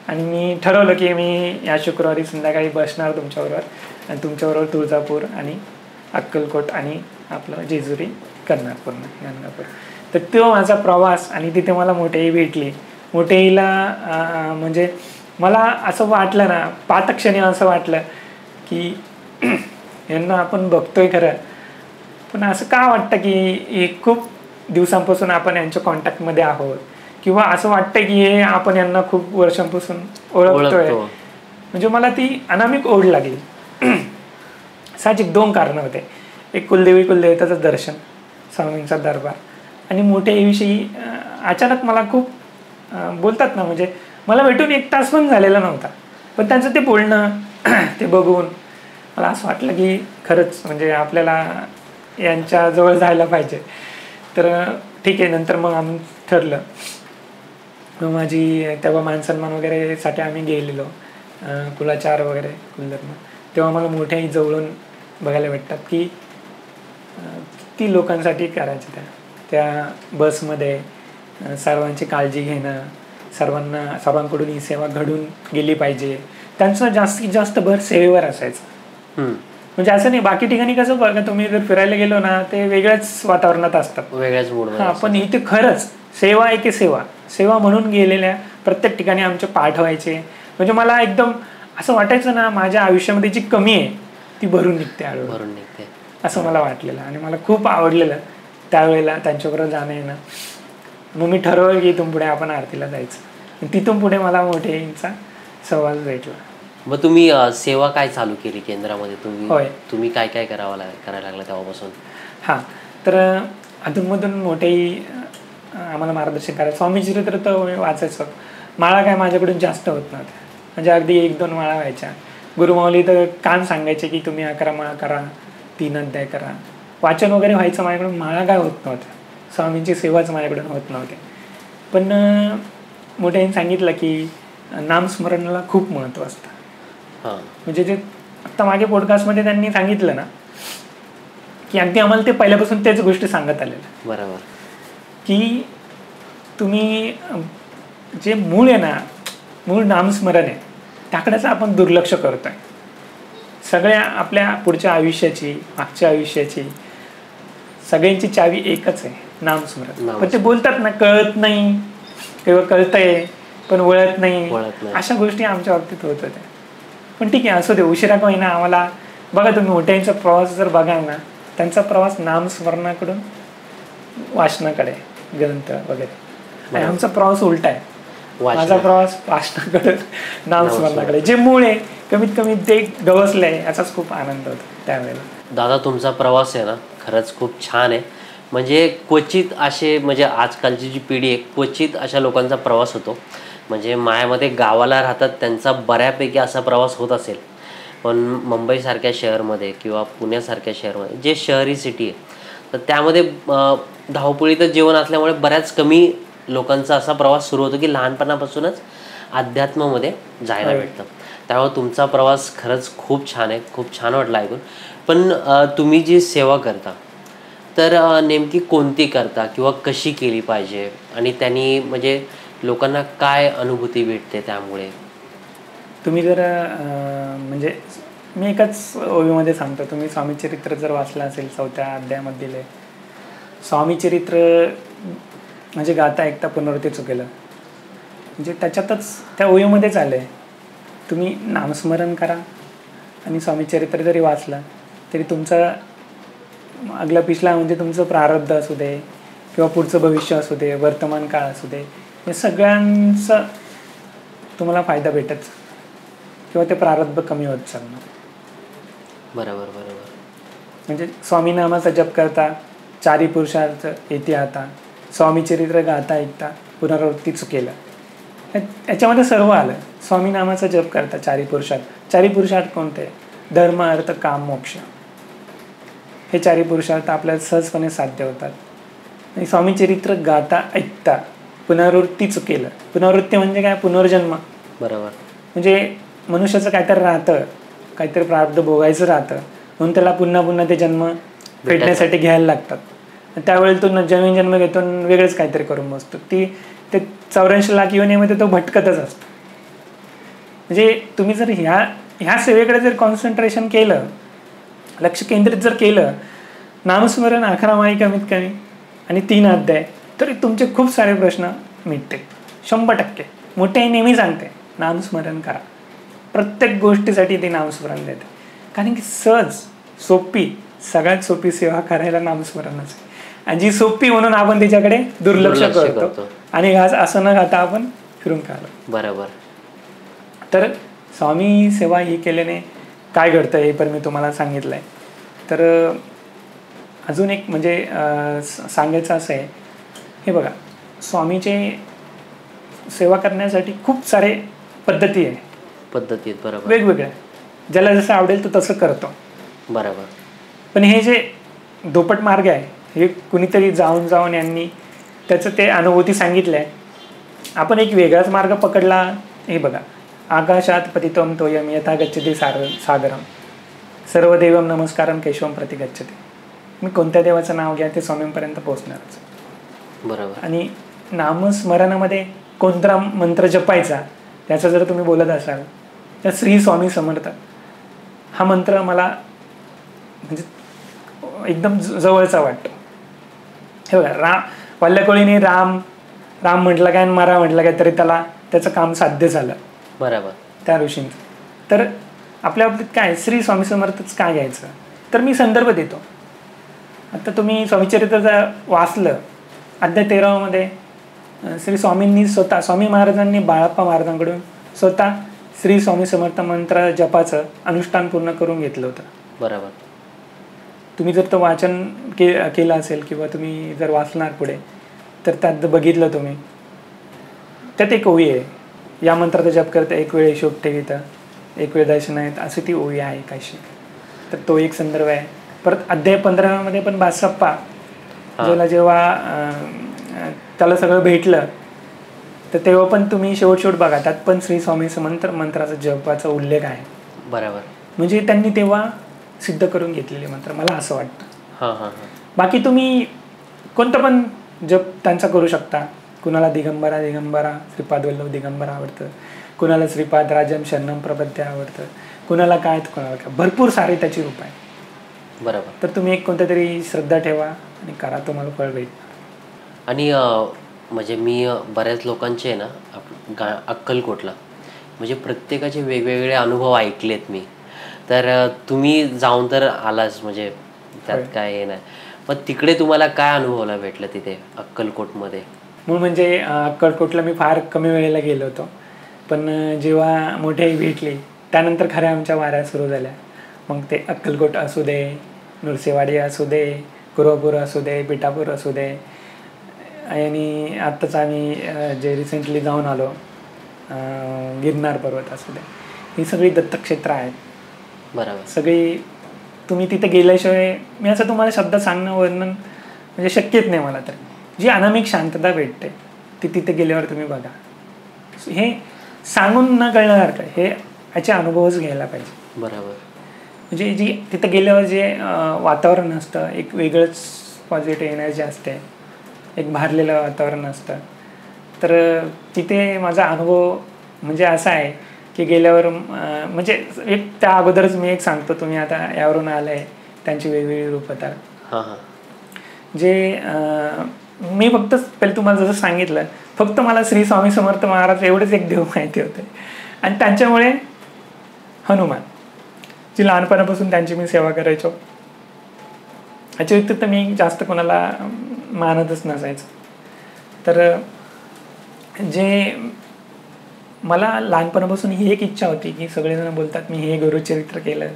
आणि मी ठरवलं की मी या शुक्रवारी संध्याकाळी बसणार तुमच्याबरोबर, आणि तुमच्याबरोबर तुळजापूर आणि अक्कलकोट आणि आपलं जेजुरी करणार पूर्ण गाणगापूर. तर तो माझा प्रवास. आणि तिथे मला मोठेही भेटली. मोठेहीला म्हणजे मला असं वाटलं ना, पातक्षणी असं वाटलं की यांना आपण बघतोय खरं, पण असं का वाटतं की खूप दिवसांपासून आपण यांच्या कॉन्टॅक्टमध्ये आहोत, किंवा असं वाटतं की हे आपण यांना खूप वर्षांपासून ओळखतोय. म्हणजे मला ती अनामिक ओढ लागली. साहजिक 2 कारणं होते. एक कुलदेवी कुलदेवताचं दर्शन, स्वामींचा दरबार, आणि मोठ्याविषयी अचानक मला खूप बोलतात ना, म्हणजे मला भेटून 1 तास पण झालेला नव्हता, पण त्यांचं ते बोलणं ते बघून मला असं वाटलं की खरंच म्हणजे आपल्याला यांच्याजवळ जायला पाहिजे. तर ठीक आहे. नंतर मग आम्ही ठरलं, माझी तेव्हा मानसन्मान वगैरेसाठी आम्ही गेलेलो कुलाचार वगैरे कुलधर्म. तेव्हा मला मोठ्याही जवळून बघायला भेटतात की किती लोकांसाठी करायचं. त्या बसमध्ये सर्वांची काळजी घेणं, सर्वांकडून ही सेवा घडून गेली पाहिजे, त्यांचं जास्तीत जास्त भर सेवेवर असायचं. म्हणजे असं नाही, बाकी ठिकाणी कसं बघा तुम्ही जर फिरायला गेलो ना, ते वेगळ्याच वातावरणात असतात, वेगळ्याच मूडमध्ये. हां, पण इथे खरंच सेवा आहे की सेवा म्हणून गेलेल्या प्रत्येक ठिकाणी आमचे पाठ व्हायचे. म्हणजे मला एकदम असं वाटायचं ना, माझ्या आयुष्यामध्ये जी कमी आहे ती भरून निघते, हळूहळू असं मला वाटलेलं. आणि मला खूप आवडलेलं त्यावेळेला त्यांच्याबरोबर जाणं येणं. मग मी ठरवलं की इथून पुढे आपण आरतीला जायचं. तिथून पुढे मला मोठेंचा सहवास भेटला. मग तुम्ही सेवा काय चालू केली केंद्रामध्ये? होय, तुम्ही काय काय करायला लागला तेव्हापासून? हां, तर अधूनमधून मोठेही आम्हाला मार्गदर्शन करायचं. स्वामी चरित्र तर वाचायचं. माळा काय माझ्याकडून जास्त होत नव्हत्या, म्हणजे अगदी 1-2 माळा व्हायच्या. गुरुमाऊली तर कान सांगायचे की तुम्ही 11 माळा करा, 3 अध्याय करा. वाचन वगैरे व्हायचं माझ्याकडून, माळा काय होत नव्हत्या. स्वामींची सेवाच माझ्याकडून होत नव्हते. पण मोठ्यांनी सांगितलं की नामस्मरणाला खूप महत्त्व असतं. म्हणजे जे आत्ता मागे पॉडकास्टमध्ये त्यांनी सांगितलं ना, की अगदी आम्हाला ते पहिल्यापासून तेच गोष्टी सांगत आलेल्या. बरोबर. की तुम्ही जे मूळ आहे ना, मूळ नामस्मरण आहे, त्याकडेच आपण दुर्लक्ष करतोय. सगळ्या आपल्या पुढच्या आयुष्याची, मागच्या आयुष्याची सगळ्यांची चावी एकच आहे, नामस्मरण. पण ते बोलतात ना, कळत नाही किंवा कळतंय पण वळत नाही, अशा गोष्टी आमच्या बाबतीत होत होत्या. पण ठीक आहे, असू दे, उशिरा का होईना आम्हाला. बघा तुम्ही मोठ्यांचा प्रवास जर बघाल ना, त्यांचा प्रवास नामस्मरणाकडून वाचनाकडे, ग्रंथ वगैरे. आणि आमचा प्रवास उलटा आहे. माझा प्रवास वाचनाकडे, नामस्मरणाकडे. जे मूळ आहे कमीत कमी ते गवसलंय, याचाच खूप आनंद होतो त्यावेळेला. दादा, तुमचा प्रवास आहे ना खरंच खूप छान आहे. म्हणजे क्वचित असे, म्हणजे आजकालची जी पिढी आहे, क्वचित अशा लोकांचा प्रवास होतो. म्हणजे मायामध्ये गावाला राहतात त्यांचा बऱ्यापैकी असा प्रवास होत असेल. पण मुंबईसारख्या शहरमध्ये किंवा पुण्यासारख्या शहरमध्ये, जे शहरी सिटी आहे, तर त्यामध्ये धावपळीचं जीवन असल्यामुळे बऱ्याच कमी लोकांचा असा प्रवास सुरू होतो की लहानपणापासूनच अध्यात्मामध्ये जायला भेटतं. त्यामुळे तुमचा प्रवास खरंच खूप छान आहे, खूप छान वाटलं ऐकून. पण तुम्ही जी सेवा करता, तर नेमकी कोणती करता किंवा कशी केली पाहिजे, आणि त्यांनी म्हणजे लोकांना काय अनुभूती भेटते त्यामुळे? तुम्ही जर म्हणजे मी एकाच ओवीमध्ये सांगतो. तुम्ही स्वामी चरित्र जर वाचलं असेल, 4थ्या अध्यायामध्ये दिले, स्वामी चरित्र म्हणजे गाता ऐकता पुनरावृत्ती चुकेलं, म्हणजे त्याच्यातच त्या ओवीमध्येच आलं आहे. तुम्ही नामस्मरण करा आणि स्वामी चरित्र जरी वाचलं तरी तुमचा अगला पिछला, म्हणजे तुमचं प्रारब्ध असू दे किंवा पुढचं भविष्य असू दे, वर्तमान काळ असू दे, हे सगळ्यांचा तुम्हाला फायदा भेटत किंवा ते प्रारब्ध कमी होत चालणार. बरोबर बरोबर. म्हणजे स्वामी नामाचा जप करता, 4 पुरुषार्थ येते आता, स्वामी चरित्र गाता ऐकता पुनरावृत्ती चुकेलं, याच्यामध्ये सर्व आलं. स्वामी नामाचा जप करता, 4 पुरुषार्थ. 4 पुरुषार्थ कोणते? धर्म, अर्थ, काम, मोक्ष. हे 4 पुरुषार्थ आपल्याला सहजपणे साध्य होतात. आणि स्वामी चरित्र गाता ऐकता पुनरावृत्ती चुकेलं. पुनरावृत्ती म्हणजे काय? पुनर्जन्म. बरोबर. म्हणजे मनुष्याचं काहीतरी राहतं, काहीतरी प्रारब्ध भोगायचं राहतं, म्हणून त्याला पुन्हा पुन्हा ते जन्म फेडण्यासाठी घ्यायला लागतात. त्यावेळेला तो नवीन जन्म घेतो, वेगळंच काहीतरी करून बसतो. ते 84 लाख योनीमध्ये तो भटकतच असतो. म्हणजे तुम्ही जर ह्या सेवेकडे जर कॉन्सन्ट्रेशन केलं, लक्ष केंद्रित जर केलं, नामस्मरण 11 माळी कमीत कमी आणि 3 अध्याय, तरी तुमचे खूप सारे प्रश्न मिटते 100%. मोठे नेहमी सांगते, नामस्मरण करा. प्रत्येक गोष्टीसाठी ते नामस्मरण देते. कारण की सहज, सोपी, सगळ्यात सोपी सेवा करायला नामस्मरणच आहे. आणि जी सोपी म्हणून आपण तिच्याकडे दुर्लक्ष करतो आणि असं न खाता आपण फिरून काढलो. बरोबर. तर स्वामी सेवा ही केल्याने काय घडतं हे पण मी तुम्हाला सांगितलं आहे. तर अजून एक म्हणजे सांगायचं असं आहे, हे बघा, स्वामीचे सेवा करण्यासाठी खूप सारे पद्धती आहे. बरोबर. वेगवेगळ्या, ज्याला जसं आवडेल तो तसं करतो. बरोबर. पण हे जे दोपट मार्ग आहे, हे कुणीतरी जाऊन यांनी त्याचं ते अनुभूती सांगितलं आहे. आपण एक वेगळाच मार्ग पकडला. हे बघा, आकाशात पतितम तोयम यथा गच्छति सागरम सर्वदेवम नमस्कारम केशवम प्रति गच्छति. मी कोणत्या देवाचं नाव घ्या ते स्वामींपर्यंत पोहोचणारच. बरोबर. आणि नामस्मरणामध्ये कोणता मंत्र जपायचा त्याचं जर तुम्ही बोलत असाल तर श्री स्वामी समर्थ हा मंत्र मला म्हणजे एकदम जवळचा वाटतो. हे बघा, वल्लकोळीने राम म्हटलं काय आणि मरा म्हटलं काय तरी त्याचं काम साध्य झालं. बरोबर. त्या ऋषींचं. तर आपल्या बाबतीत काय, श्री स्वामी समर्थच का घ्यायचं? तर मी संदर्भ देतो. आता तुम्ही स्वामीचरित्र वाचलं, अध्याय 13 श्री स्वामींनी स्वतः, स्वामी महाराजांनी बाळप्पा महाराजांकडून स्वतः श्री स्वामी समर्थ मंत्र जपाचं अनुष्ठान पूर्ण करून घेतलं होतं. बरोबर. तुम्ही जर तो वाचन केलं असेल किंवा तुम्ही जर वाचणार पुढे तर त्यात बघितलं तुम्ही, त्यात एक ओवी आहे, या मंत्राचा जप करता एक वेळ हिशोब ठेविता एक वेळ दर्शन आहेत, अशी ती ओवी आहे काशी. तर तो एक संदर्भ आहे. परत अध्याय 15 पण बासप्पा जेव्हा त्याला सगळं भेटलं तर तेव्हा पण तुम्ही शेवट बघा, त्यात पण श्री स्वामी समर्थ मंत्राचा जपाचा उल्लेख आहे. बरोबर. म्हणजे त्यांनी तेव्हा सिद्ध करून घेतलेले मंत्र, मला असं वाटतं. बाकी तुम्ही कोणतं पण जप त्यांचा करू शकता. कुणाला दिगंबरा श्रीपाद वल्लभ दिगंबरा आवडतं, कुणाला श्रीपाद राजम शरणम प्रपद्य आवडतं, कुणाला काय तर कुणाला काय, भरपूर सारे त्याची रूप आहे. बरोबर. तर तुम्ही एक कोणत्या तरी श्रद्धा ठेवा आणि करा, तुम्हाला फळ भेटणार. आणि म्हणजे मी बऱ्याच लोकांचे ना अक्कलकोटला म्हणजे प्रत्येकाचे वेगवेगळे अनुभव ऐकलेत मी. तर तुम्ही जाऊन तर आलास, म्हणजे त्यात काय हे नाही, पण तिकडे तुम्हाला काय अनुभवायला भेटलं तिथे अक्कलकोटमध्ये? म्हणजे अक्कलकोटला मी फार कमी वेळेला गेलो होतो, पण जेव्हा मोठे भेटले त्यानंतर खऱ्या आमच्या वाऱ्या सुरू झाल्या. मग ते अक्कलकोट असू दे, नृसिंहवाडी असू दे, कुरवपूर असू दे, पिठापूर असू दे, आणि आत्ताच आम्ही जे रिसेंटली जाऊन आलो गिरनार पर्वत असू दे, ही सगळी दत्तक्षेत्र आहेत. बरोबर. सगळी तुम्ही तिथे गेल्याशिवाय मी असं तुम्हाला शब्द सांगणं वर्णन म्हणजे शक्यच नाही मला. तर जी अनामिक शांतता भेटते ती तिथे गेल्यावर तुम्ही बघा. हे सांगून न कळण्यासारखं, हे याचे अनुभवच घ्यायला पाहिजे. बरोबर. म्हणजे जी तिथे गेल्यावर जे वातावरण असतं, एक वेगळंच पॉझिटिव्ह एनर्जी असते, एक भारलेलं वातावरण असतं. तर तिथे माझा अनुभव म्हणजे असा आहे की गेल्यावर म्हणजे एक त्या अगोदरच मी एक सांगतो, तुम्ही आता यावरून आलंय त्यांची वेगवेगळी रूपं. तर जे मी फक्त पहिले तुम्हाला जसं सांगितलं, फक्त मला श्री स्वामी समर्थ महाराज एवढेच एक देव माहिती होते, आणि त्यांच्यामुळे हनुमान, जी लहानपणापासून त्यांची मी सेवा करायचो, याच्या व्यतिरिक्त मी जास्त कोणाला मानतच नसायचं. तर जे मला लहानपणापासून ही एक इच्छा होती की सगळेजण बोलतात मी हे गुरुचरित्र केलं,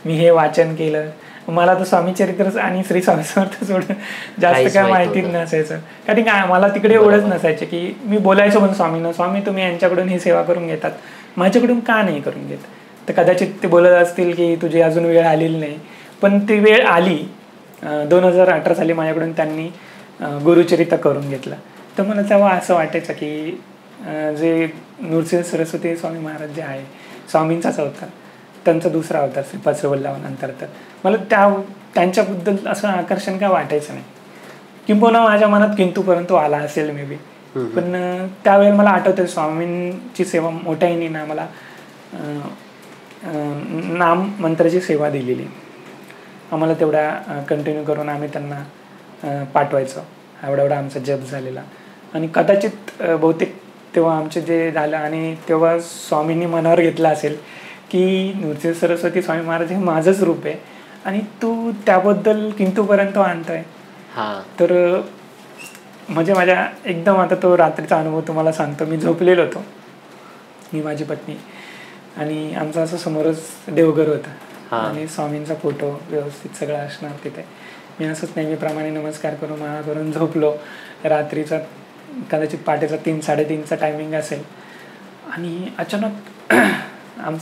मी हे वाचन केलं, मला तर स्वामीचरित्रच आणि श्री स्वामी समर्थ सोडून जास्त काय माहिती नसायचं. कारण की मला तिकडे एवढंच नसायचं की मी बोलायचो पण स्वामींना, स्वामी तुम्ही यांच्याकडून ही सेवा करून घेतात, माझ्याकडून का नाही करून घेत. तर कदाचित ते बोलत असतील की तुझी अजून वेळ आलेली नाही, पण ती वेळ आली. 2018 साली माझ्याकडून त्यांनी गुरुचरित्र करून घेतलं. तर मला तेव्हा असं वाटायचं की जे नृसिंह सरस्वती स्वामी महाराज जे आहे, स्वामींचाच अवतार, त्यांचा दुसरा अवतार श्रीपाद श्रीवल्लभानंतर, तर मला त्यांच्याबद्दल असं आकर्षण काय वाटायचं नाही. किंबहुना माझ्या मनात किंतु परंतु आला असेल मे बी. पण त्यावेळेला मला आठवतं स्वामींची सेवा मोठ्याने ना मला नाम मंत्राची सेवा दिलेली, आम्हाला तेवढा कंटिन्यू करून आम्ही त्यांना पाठवायचो. एवढा आमचा जप झालेला. आणि कदाचित बहुतेक तेव्हा आमचे जे झालं, आणि तेव्हा स्वामींनी मनावर घेतलं असेल की नृसिंह सरस्वती स्वामी महाराज हे माझंच रूप आहे आणि तू त्याबद्दल किंतूपर्यंत आणतोय. तर म्हणजे माझ्या एकदम आता तो रात्रीचा अनुभव तुम्हाला सांगतो. मी झोपलेलो होतो, मी माझी पत्नी, आणि आमचं असं समोरच देवघर होतं आणि स्वामींचा फोटो व्यवस्थित सगळं असणार तिथे. मी असंच नेहमीप्रमाणे नमस्कार करून माळा करून झोपलो. रात्रीचा कदाचित पहाटेचा 3-3:30चा टायमिंग असेल, आणि अचानक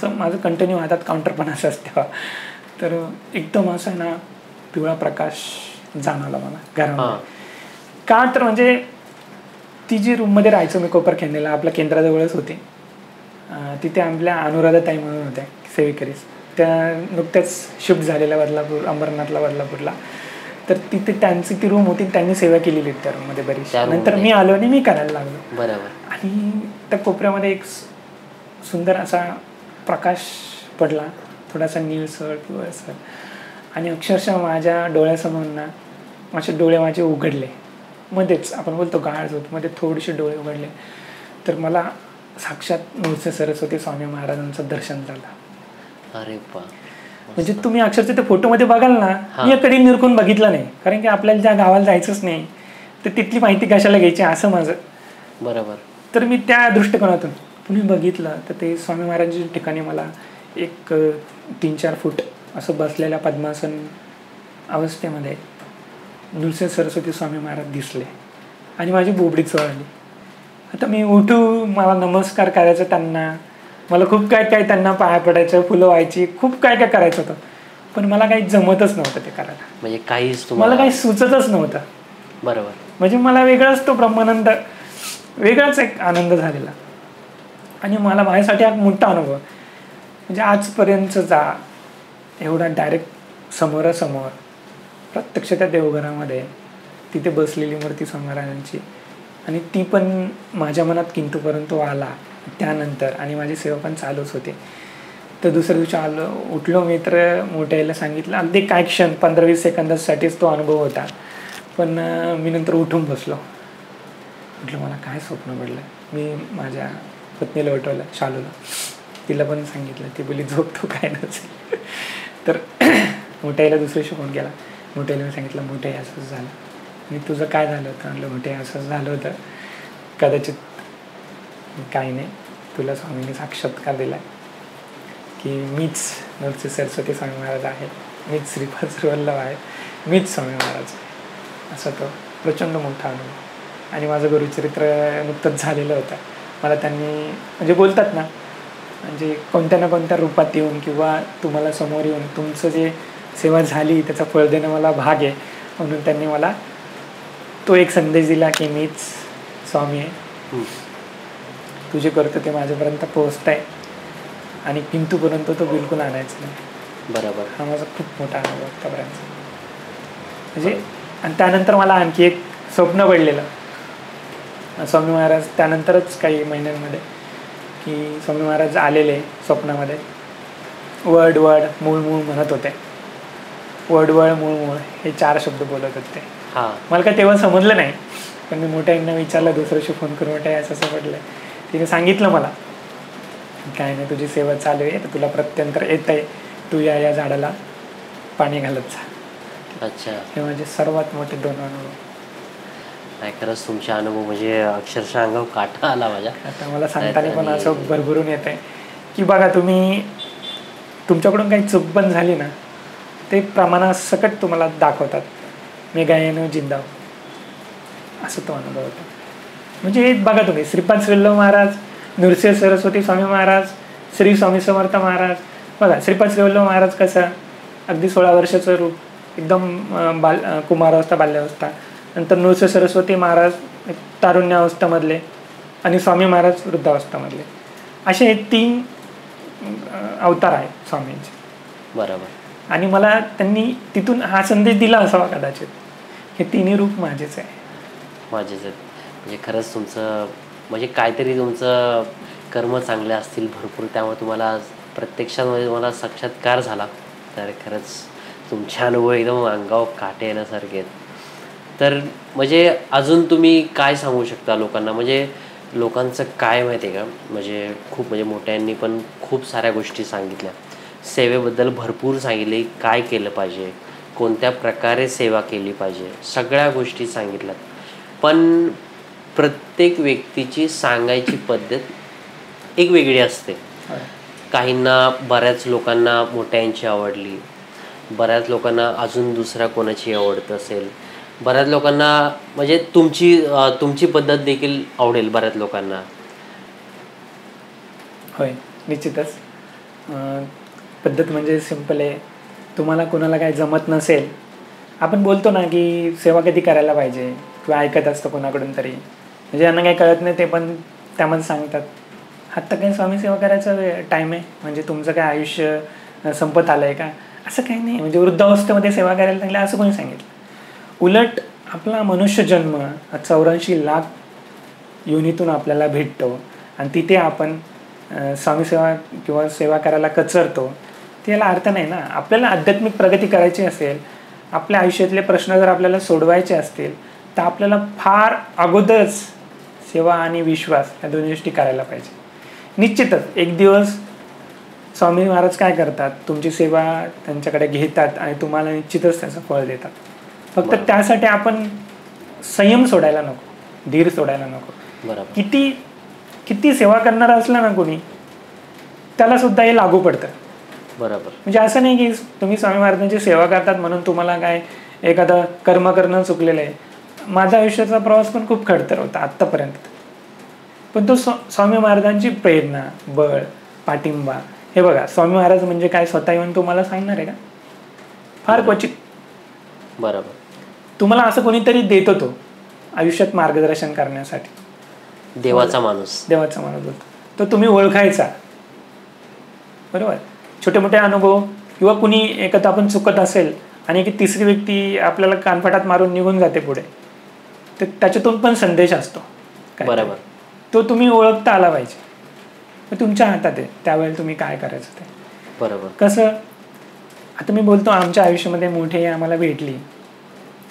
माझं कंटिन्यू हातात काउंटर पण असं असते. तर एकदम असं ना पिवळा प्रकाश जाणवला मला घरामध्ये. का तर म्हणजे ती जी रूममध्ये राहायचो मी कोपरखेरणेला, आपल्या केंद्राजवळच होती, तिथे आपल्या अनुराधाताई म्हणून होत्या सेविकरीस. त्या नुकत्याच शिफ्ट झालेल्या बदलापूर, अंबरनाथला, बदलापूरला. तर तिथे त्यांची ती रूम होती, त्यांनी सेवा केलेली त्या रूममध्ये बरीच. नंतर मी आलो आणि मी करायला लागलो. बरोबर. आणि त्या कोपऱ्यामध्ये एक सुंदर असा प्रकाश पडला, थोडासा निळसर पिवळसर, आणि अक्षरशः माझ्या डोळ्यासमोर ना असे डोळे माझे उघडले. मध्येच आपण बोलतो गाळ झोप मध्ये थोडेसे डोळे उघडले, तर मला साक्षात नृसिंह सरस्वती स्वामी महाराजांचं दर्शन झालं. अरे बा. म्हणजे तुम्ही अक्षरशः ते फोटोमध्ये बघाल ना, मी कधी निरखून बघितलं नाही, कारण की आपल्याला ज्या गावाला जायचंच नाही तर तिथली माहिती कशाला घ्यायची असं माझं. बरोबर. तर मी त्या दृष्टिकोनातून तुम्ही बघितलं तर ते स्वामी महाराजांच्या ठिकाणी मला एक 3-4 फूट असं बसलेल्या पद्मासन अवस्थेमध्ये नृसिंह सरस्वती स्वामी महाराज दिसले आणि माझी बोबडी चढली. आता मी उठू, मला नमस्कार करायचा त्यांना, मला खूप काय काय त्यांना पाया पडायचं, फुलं व्हायची, खूप काय काय करायचं होतं, पण मला काही जमतच नव्हतं ते करायला. म्हणजे काहीच मला काही सुचतच नव्हतं. बरोबर. म्हणजे मला वेगळाच तो ब्रह्मानंद, वेगळाच एक आनंद झालेला. आणि मला माझ्यासाठी हा मोठा अनुभव, म्हणजे आजपर्यंतचा एवढा डायरेक्ट समोरासमोर प्रत्यक्ष त्या देवघरामध्ये तिथे बसलेली मूर्ती स्वामी महाराजांची, आणि ती पण माझ्या मनात किंतु परंतु आला त्यानंतर, आणि माझी सेवा पण चालूच होते. तर दुसऱ्या दिवशी आलो, उठलो, मित्र मोठ्याला सांगितलं, अगदी काय क्षण 15-20 सेकंदासाठीच तो अनुभव होता, पण मी नंतर उठून बसलो. म्हटलं मला काय स्वप्न पडलं. मी माझ्या पत्नीला उठवलं, शालूला, तिला पण सांगितलं, ती बोली झोपतो काय नसेल. तर मोठ्याला दुसऱ्या दिवशी फोन केला, मोठ्याला मी सांगितलं, मोठे असंच झालं. आणि तुझं काय झालं होतं? म्हटलं मोठे असंच झालं होतं, कदाचित काही नाही, तुला स्वामींनी साक्षात्कार दिला की मीच नृसिंह सरस्वती स्वामी महाराज आहे, मीच श्रीपाद श्रीवल्लभ आहे, मीच स्वामी महाराज. असा तो प्रचंड मोठा अनुभव. आणि माझं गुरुचरित्र नुकतंच झालेलं होतं. मला त्यांनी म्हणजे बोलतात ना, म्हणजे कोणत्या ना कोणत्या रूपात येऊन किंवा तुम्हाला समोर येऊन तुमचं जे सेवा झाली त्याचा फळ देणं मला भाग आहे, म्हणून त्यांनी मला तो एक संदेश दिला की मीच स्वामी आहे, तुझे करतो ते माझ्यापर्यंत पोहोचत आहे, आणि किंतु परंतु तो बिलकुल आणायचं नाही. बरोबर. हा माझा खूप मोठा अनुभव आतापर्यंत. म्हणजे आणि त्यानंतर मला आणखी एक स्वप्न पडलेलं स्वामी महाराज त्यानंतरच काही महिन्यांमध्ये, की स्वामी महाराज आलेले स्वप्नामध्ये, वड वड मूळ मूळ म्हणत होते. वड वड मूळ मूळ हे 4 शब्द बोलत होते. मला काय तेव्हा समजलं नाही, पण मी मोठ्या यांना विचारलं, दुसऱ्याशी फोन करून, मोठ्या असं पडलं. तिने सांगितलं मला, काय नाही तुझी सेवा चालू आहे, तर तुला प्रत्यंतर येत आहे, तू या झाडाला पाणी घालत जा. अच्छा. हे माझे सर्वात मोठे 2 अनुभव. नाही, खरंच तुमचे अनुभव म्हणजे अक्षरशः अंगावर काटा आला माझ्या. आता मला सांगताना पण असं भरभरून येत आहे की बघा, तुम्ही तुमच्याकडून काही चूक पण झाली ना, ते प्रमाणासकट तुम्हाला दाखवतात, मी गायन जिंदाव, असं तो अनुभव होता. म्हणजे हे बघा तुम्ही, श्रीपाद श्रीवल्लभ महाराज, नृसिंह सरस्वती स्वामी महाराज, श्री स्वामी समर्थ महाराज. बघा, श्रीपाद श्रीवल्लभ महाराज कसं अगदी 16 वर्षाचं रूप, एकदम कुमारावस्था, बाल्यावस्था. नंतर नृसिंह सरस्वती महाराज तारुण्यावस्थामधले, आणि स्वामी महाराज वृद्धावस्थामधले, असे हे 3 अवतार आहेत स्वामींचे. बरोबर. आणि मला त्यांनी तिथून हा संदेश दिला असावा कदाचित, हे 3 रूप माझेच आहे. माझेच आहेत. म्हणजे खरंच तुमचं म्हणजे काहीतरी तुमचं कर्म चांगले असतील भरपूर, त्यामुळे तुम्हाला प्रत्यक्षामध्ये तुम्हाला साक्षात्कार झाला. तर खरंच तुमचे अनुभव एकदम अंगावर काटे येण्यासारखे आहेत. तर म्हणजे अजून तुम्ही काय सांगू शकता लोकांना? म्हणजे लोकांचं काय माहिती आहे का, म्हणजे खूप म्हणजे मोठ्यांनी पण खूप साऱ्या गोष्टी सांगितल्या, सेवेबद्दल भरपूर सांगितले, काय केलं पाहिजे, कोणत्या प्रकारे सेवा केली पाहिजे, सगळ्या गोष्टी सांगितल्यात. पण प्रत्येक व्यक्तीची सांगायची पद्धत एक वेगळी असते. काहींना, बऱ्याच लोकांना मोठ्यांची आवडली, बऱ्याच लोकांना अजून दुसऱ्या कोणाची आवडत असेल, बऱ्याच लोकांना म्हणजे तुमची पद्धत देखील आवडेल बऱ्याच लोकांना. होय, निश्चितच. पद्धत म्हणजे सिंपल आहे. तुम्हाला कोणाला काही जमत नसेल, आपण बोलतो ना की सेवा कधी करायला पाहिजे, किंवा ऐकत असतं कोणाकडून तरी, म्हणजे यांना काही कळत नाही ते पण त्यामध्ये सांगतात, आत्ता काही स्वामी सेवा करायचा टाईम आहे, म्हणजे तुमचं काय आयुष्य संपत आलं आहे का, असं काही नाही. म्हणजे वृद्धावस्थेमध्ये सेवा करायला सांगितलं असं कोणी सांगितलं? उलट आपला मनुष्य जन्म 84 लाख योनीतून आपल्याला भेटतो, आणि तिथे आपण स्वामी सेवा किंवा सेवा करायला कचरतो, त्याला अर्थ नाही ना. आपल्याला आध्यात्मिक प्रगती करायची असेल, आपल्या आयुष्यातले प्रश्न जर आपल्याला सोडवायचे असतील, तर आपल्याला फार अगोदरच सेवा आणि विश्वास या 2 गोष्टी करायला पाहिजे. निश्चितच एक दिवस स्वामी महाराज काय करतात, तुमची सेवा त्यांच्याकडे घेतात आणि तुम्हाला निश्चितच त्याचं फळ देतात. फक्त त्यासाठी आपण संयम सोडायला नको, धीर सोडायला नको. बरोबर. किती सेवा करणारा असला ना कोणी, त्याला सुद्धा हे लागू पडतं. बरोबर. म्हणजे असं नाही की तुम्ही स्वामी महाराजांची सेवा करतात म्हणून तुम्हाला काय एखादं कर्म करणं चुकलेलं आहे. माझा आयुष्याचा प्रवास पण खूप खडतर होता आत्तापर्यंत, पण तो स्वामी महाराजांची प्रेरणा, बळ, पाठिंबा. हे बघा, स्वामी महाराज म्हणजे काय स्वतः येऊन तुम्हाला सांगणार आहे का? फार क्वचित. बरोबर. तुम्हाला असं कोणीतरी देत होतो आयुष्यात मार्गदर्शन करण्यासाठी. देवाचा माणूस होता, तो तुम्ही ओळखायचा. बरोबर. छोटे मोठे अनुभव किंवा कुणी एखादं आपण चुकत असेल आणि एक तिसरी व्यक्ती आपल्याला कानफटात मारून निघून जाते पुढे, तर त्याच्यातून पण संदेश असतो. बरोबर. तो तुम्ही ओळखता आला पाहिजे. तुमच्या हातात आहे त्यावेळेला तुम्ही काय करायचं ते. बरोबर. कसं आता मी बोलतो, आमच्या आयुष्यामध्ये मोठी आम्हाला भेटली,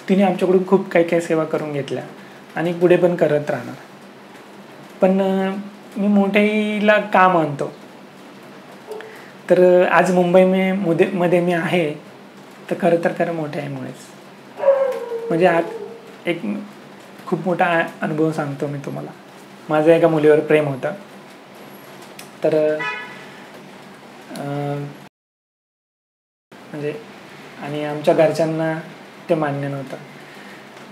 तिने आमच्याकडून खूप काही काही सेवा करून घेतल्या आणि पुढे पण करत राहणार. पण मी मोठेला का मानतो, तर आज मुंबईमध्ये मी आहे तर खरं मोठे आहे मुळेच. म्हणजे आज एक खूप मोठा अनुभव सांगतो मी तुम्हाला. माझं एका मुलीवर प्रेम होतं, तर म्हणजे आणि आमच्या घरच्यांना ते मान्य नव्हतं.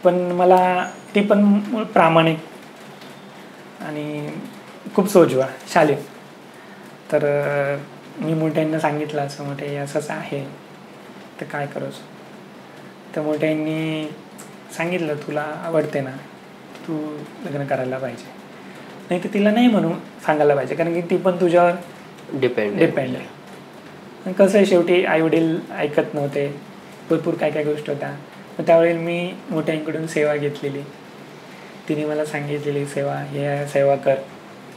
पण मला ती पण प्रामाणिक आणि खूप सोजवा, शालीन. तर मी मोठ्यांना सांगितलं, असं मोठे असंच आहे तर काय करूस. तर मोठ्यांनी सांगितलं, तुला आवडते ना, तू लग्न करायला पाहिजे. नाही तर तिला नाही म्हणून सांगायला पाहिजे, कारण की ती पण तुझ्यावर डिपेंड आहे. कसं आहे, शेवटी आईवडील ऐकत नव्हते, भरपूर काय काय गोष्टी होत्या. मग त्यावेळेला मी मोठ्यांकडून सेवा घेतलेली. तिने मला सांगितलेली हे सेवा कर.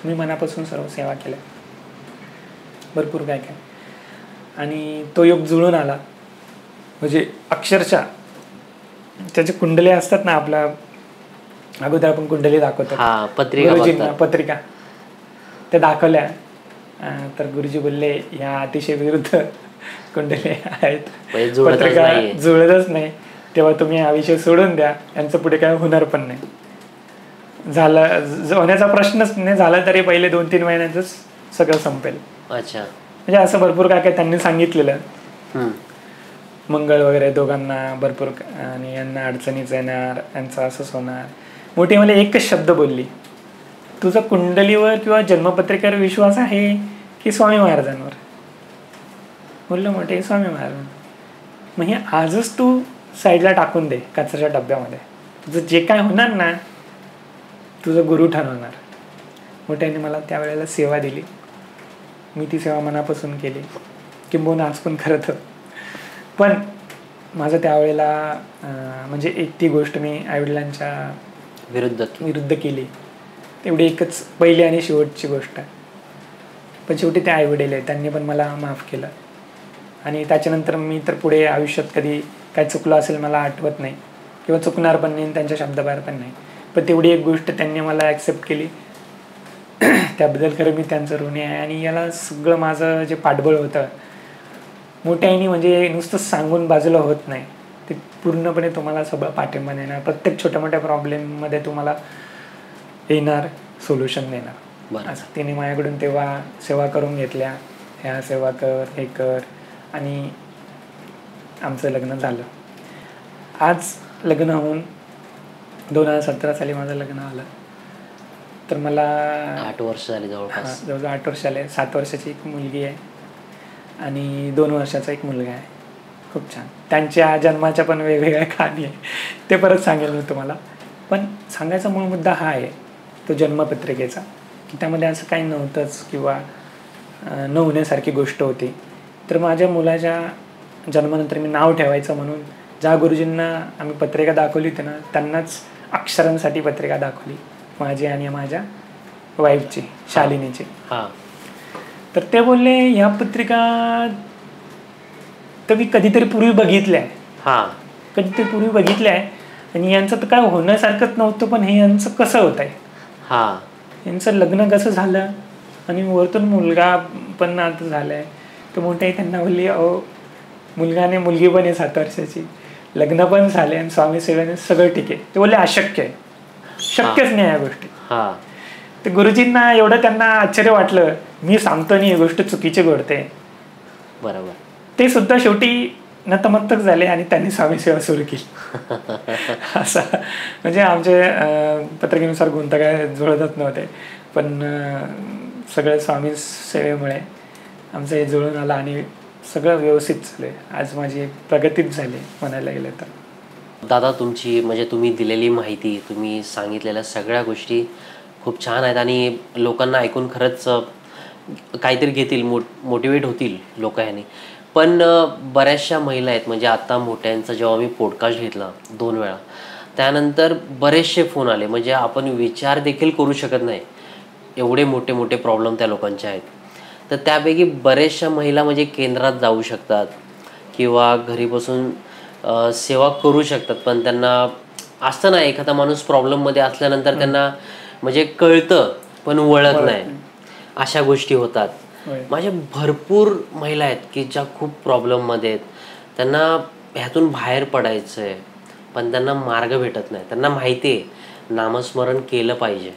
मी मनापासून सर्व सेवा केल्या, भरपूर काय काय. आणि तो योग जुळून आला. म्हणजे अक्षरशः त्याचे कुंडले असतात ना, आपला अगोदर आपण कुंडली दाखवतो, पत्रिका त्या दाखवल्या. तर गुरुजी बोलले, ह्या अतिशय विरुद्ध कुंडली आहेत, पत्रिका जुळतच नाही, तेव्हा तुम्ही हा विषय सोडून द्या, यांचं पुढे काय होणार पण नाही. होण्याचा प्रश्नच नाही. झाला तरी पहिले 2-3 महिन्यातच सगळं संपेल. अच्छा. म्हणजे असं भरपूर काय काय त्यांनी सांगितलेलं. मंगळ वगैरे दोघांना भरपूर, आणि यांना अडचणीच येणार, यांचं असंच होणार. मोठी मला एकच शब्द बोलली, तुझा कुंडलीवर किंवा जन्मपत्रिकेवर विश्वास आहे की स्वामी महाराजांवर? बोललो मोठे, स्वामी महाराज. मग हे आजच तू साईडला टाकून दे कचऱ्याच्या डब्यामध्ये. तुझं जे काय होणार ना, तुझं गुरु ठरवणार. मोठ्याने मला त्यावेळेला सेवा दिली. मी ती सेवा मनापासून केली, किंबहुना आज पण करत. पण माझं त्यावेळेला म्हणजे एक ती गोष्ट मी आईवडिलांच्या विरुद्ध केली. तेवढी एकच पहिली आणि शेवटची गोष्ट. पण शेवटी ते आईवडील आहे, त्यांनी पण मला माफ केलं. आणि त्याच्यानंतर मी तर पुढे आयुष्यात कधी काय चुकलं असेल मला आठवत नाही, किंवा चुकणार पण नाही, त्यांच्या शब्दाबाहेर पण नाही. पण तेवढी एक गोष्ट त्यांनी मला ॲक्सेप्ट केली, त्याबद्दल खरं मी त्यांचं ऋणी आहे. आणि याला सगळं माझं जे पाठबळ होतं, मोठ्या आईनी म्हणजे नुसतं सांगून बाजूला होत नाही, ते पूर्णपणे तुम्हाला सगळं पाठिंबा देणार. प्रत्येक छोट्या मोठ्या प्रॉब्लेममध्ये तुम्हाला येणार, सोल्युशन देणार. असं तिने माझ्याकडून तेव्हा सेवा करून घेतल्या, ह्या सेवा कर, हे कर, आणि आमचं लग्न झालं. आज लग्न होऊन 2017 साली माझं लग्न आलं. तर मला 8 वर्ष झाली जवळपास. जवळजवळ 8 वर्ष आले. 7 वर्षाची एक मुलगी आहे आणि 2 वर्षाचा एक मुलगा आहे. खूप छान. त्यांच्या जन्माच्या पण वेगवेगळ्या कहाणी आहे, ते परत सांगेल मी तुम्हाला. पण सांगायचा मूळ मुद्दा हा आहे, तो जन्मपत्रिकेचा, की त्यामध्ये असं काही नव्हतंच किंवा न होण्यासारखी गोष्ट होती. तर माझ्या मुलाच्या जन्मानंतर मी नाव ठेवायचं म्हणून ज्या गुरुजींना आम्ही पत्रिका दाखवली होती ना, त्यांनाच अक्षरांसाठी पत्रिका दाखवली, माझी आणि माझ्या वाईफची, शालिनीची. तर ते बोलले, ह्या पत्रिका तर मी कधीतरी पूर्वी बघितल्या आहे, आणि यांचं तर काय होण्यासारखंच नव्हतं, पण हे यांचं कसं होत आहे, यांचं लग्न कसं झालं, आणि वरतून मुलगा पण आता झालाय, तर मोठे त्यांना बोलली, अहो मुलगा नाही, मुलगी पण आहे 7 वर्षाची, लग्न पण झाले आणि स्वामी सेवेने सगळं ठीक आहे. ते बोलले अशक्य आहे, शक्यच नाही या गोष्टी. तर गुरुजींना एवढं त्यांना आश्चर्य वाटलं, मी सांगतो नाही ही गोष्ट चुकीची घडते. बरोबर. ते सुद्धा शेवटी नतमस्तक झाले आणि त्यांनी स्वामी सेवा सुरू केली. असं म्हणजे आमचे पत्रिकेनुसार गुण तर काय जुळतच नव्हते, पण सगळं स्वामी सेवेमुळे आमचं हे जुळून आलं आणि सगळं व्यवस्थित झालं. आज माझी प्रगतीच झाली म्हणायला गेलं तर. दादा, तुमची म्हणजे तुम्ही दिलेली माहिती, तुम्ही सांगितलेल्या सगळ्या गोष्टी खूप छान आहेत आणि लोकांना ऐकून खरंच काहीतरी घेतील, मोटिवेट होतील लोक ह्याने. पण बऱ्याचशा महिला आहेत, म्हणजे आता मोठ्यांचा जेव्हा मी पॉडकास्ट घेतला 2 वेळा, त्यानंतर बरेचसे फोन आले, म्हणजे आपण विचार देखील करू शकत नाही एवढे मोठे मोठे प्रॉब्लेम त्या लोकांचे आहेत. तर त्यापैकी बऱ्याचशा महिला म्हणजे केंद्रात जाऊ शकतात किंवा घरी बसून सेवा करू शकतात, पण त्यांना असतं ना, एखादा माणूस प्रॉब्लेममध्ये असल्यानंतर त्यांना म्हणजे कळतं पण वळत नाही, अशा गोष्टी होतात. माझ्या भरपूर महिला आहेत की ज्या खूप प्रॉब्लेममध्ये आहेत, त्यांना ह्यातून बाहेर पडायचं आहे पण त्यांना मार्ग भेटत नाही. त्यांना माहिती आहे नामस्मरण केलं पाहिजे,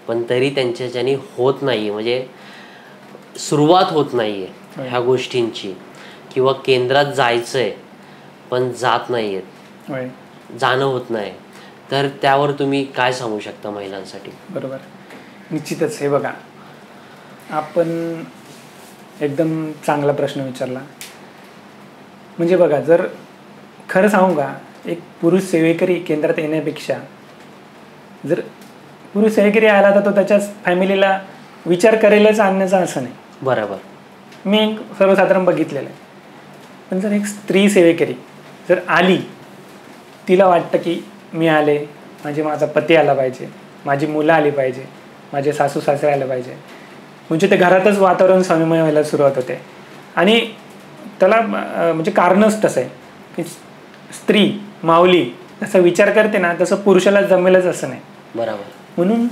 पण तरी त्यांच्याच्याने होत नाही, म्हणजे सुरुवात होत नाही आहे ह्या गोष्टींची. किंवा केंद्रात जायचं आहे पण जात नाही आहेत, जाणं होत नाही. तर त्यावर तुम्ही काय सांगू शकता महिलांसाठी? बरोबर, निश्चितच. हे बघा, आपण एकदम चांगला प्रश्न विचारला. म्हणजे बघा, जर खरं सांगू का, एक पुरुष सेवेकरी केंद्रात येण्यापेक्षा जर पुरुष सेवेकरी आला तर तो त्याच्याच फॅमिलीला विचार करेलच आणण्याचा असं नाही. बरोबर, मी एक सर्वसाधारण बघितलेलं आहे. पण जर एक स्त्री सेवेकरी जर आली, तिला वाटतं की मी आले, माझा पती आला पाहिजे, माझी मुलं आली पाहिजे, माझे सासू सासरे आले पाहिजे, म्हणजे ते घरातच वातावरण स्वामीमय व्हायला सुरुवात होते. आणि त्याला म्हणजे कारणच तसं आहे की स्त्री माऊली जसा विचार करते ना, तसं पुरुषाला जमेलच असं नाही. बरोबर. म्हणून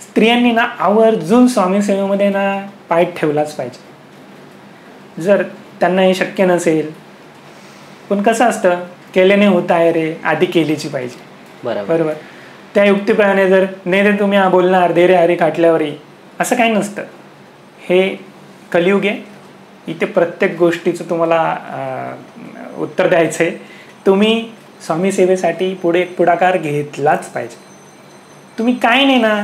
स्त्रियांनी ना आवर्जून स्वामी सेवेमध्ये ना पाय ठेवलाच पाहिजे. जर त्यांना हे शक्य नसेल, पण कसं असतं, केल्याने होत आहे रे, आधी केलीची पाहिजे. बरोबर. त्या युक्तीप्रमाणे जर नाही रे तुम्ही बोलणार दे रे हरी खाटल्यावरही, असं काही नसतं. हे कलियुग आहे, इथे प्रत्येक गोष्टीचं तुम्हाला उत्तर द्यायचं आहे. तुम्ही स्वामी सेवेसाठी पुढाकार घेतलाच पाहिजे. तुम्ही काय नाही ना,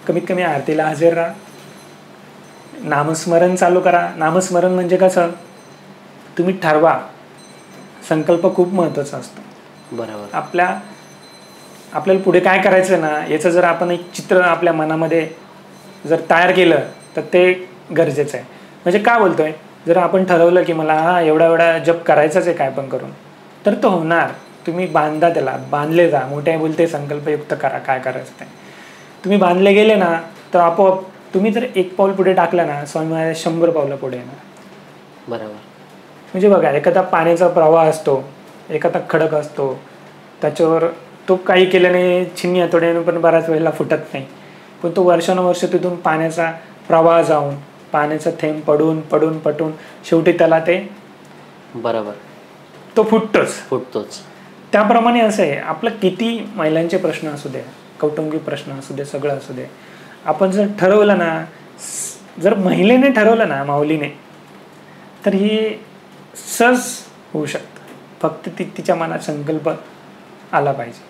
कमीत कमी आरतीला हजर राहा, नामस्मरण चालू करा. नामस्मरण म्हणजे कसं, तुम्ही ठरवा, संकल्प खूप महत्त्वाचा असतो. बरोबर. आपल्याला पुढे काय करायचं ना, याचं जर आपण एक चित्र आपल्या मनामध्ये जर तयार केलं तर ते गरजेचं आहे. म्हणजे का बोलतोय, जर आपण ठरवलं की मला एवढा जप करायचाच आहे काय पण करून, तर तो होणार. तुम्ही बांधा, त्याला बांधले जा. मोठे बोलते संकल्पयुक्त करा, काय करायचं ते तुम्ही बांधले गेले ना, तर आपोआप तुम्ही जर एक पाऊल पुढे टाकलं ना, स्वामी महाराज 100 पावलं पुढे येणार. बरोबर. म्हणजे बघा, एखादा पाण्याचा प्रवाह असतो, एखादा खडक असतो, त्याच्यावर तो काही केल्याने छिन्नी हातोड्याने पण बऱ्याच वेळेला फुटत नाही, पण तो वर्षानुवर्ष तिथून पाण्याचा प्रवाह जाऊन पाण्याचा थेंब पडून शेवटी त्याला ते बरोबर तो फुटतोच. त्याप्रमाणे असं आहे, आपलं किती महिलांचे प्रश्न असू दे, कौटुंबिक प्रश्न असू दे, सगळं असू दे, आपण जर ठरवलं ना, जर महिलेने ठरवलं ना, माऊलीने, तर ही सहज होऊ शकतं. फक्त तिच्या मनात संकल्प आला पाहिजे.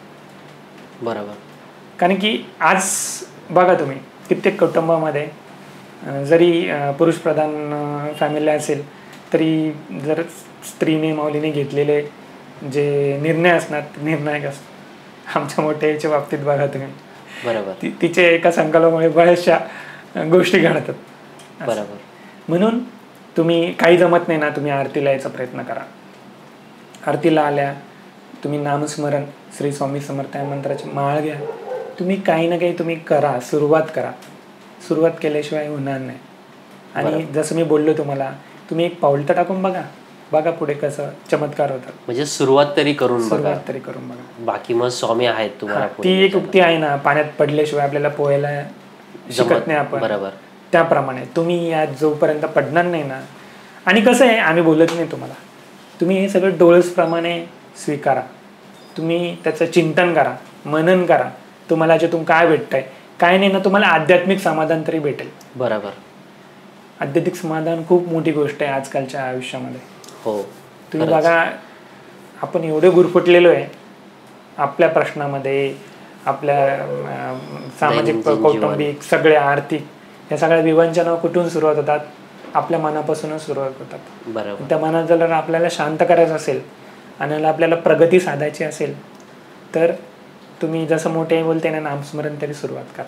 बरोबर. कारण की आज बघा तुम्ही, कित्येक कुटुंबामध्ये जरी पुरुषप्रधान फॅमिली असेल, तरी जर स्त्रीने माऊलीने घेतलेले जे निर्णय असणार ते निर्णायक असतात. आमच्या मोठ्याच्या बाबतीत बघा तुम्ही, बरोबर, तिचे एका संकल्पामुळे बऱ्याचशा गोष्टी घडतात. बरोबर. म्हणून तुम्ही काही जमत नाही ना, तुम्ही आरतीला यायचा प्रयत्न करा. आरतीला आल्या तुम्ही नामस्मरण, श्री स्वामी समर्थ या मंत्राची माळ घ्या. तुम्ही काही ना काही तुम्ही करा, सुरुवात करा. सुरुवात केल्याशिवाय होणार नाही. आणि जसं मी बोललो तुम्हाला, तुम्ही एक पाऊल तर टाकून बघा पुढे कसं चमत्कार होतात. म्हणजे सुरुवात तरी करून बघा. बाकी मग स्वामी आहेत तुम्हाला. ती एक उक्ती आहे ना, पाण्यात पडल्याशिवाय आपल्याला पोहायला शिकत नाही आपण. बरोबर. त्याप्रमाणे तुम्ही यात जोपर्यंत पडणार नाही ना, आणि कसं आहे, आम्ही बोलत नाही तुम्हाला, तुम्ही हे सगळं डोळसप्रमाणे स्वीकारा, तुम्ही त्याचं चिंतन करा, मनन करा, तुम्हाला याच्यातून काय भेटतंय काय नाही ना, तुम्हाला आध्यात्मिक समाधान तरी भेटेल. बरोबर. आध्यात्मिक समाधान खूप मोठी गोष्ट आहे आजकालच्या आयुष्यामध्ये. हो, तुम्ही बघा, आपण एवढे गुरफटलेलो आहे आपल्या प्रश्नामध्ये, आपल्या सामाजिक, कौटुंबिक, सगळे आर्थिक, या सगळ्या विवंचना कुठून सुरुवात होतात? आपल्या मनापासूनच सुरुवात होतात. बरोबर. त्या मनात जर आपल्याला शांत करायचं असेल आणि आपल्याला प्रगती साधायची असेल तर तुम्ही जसं मोठे बोलते ना, नामस्मरण तरी सुरुवात करा.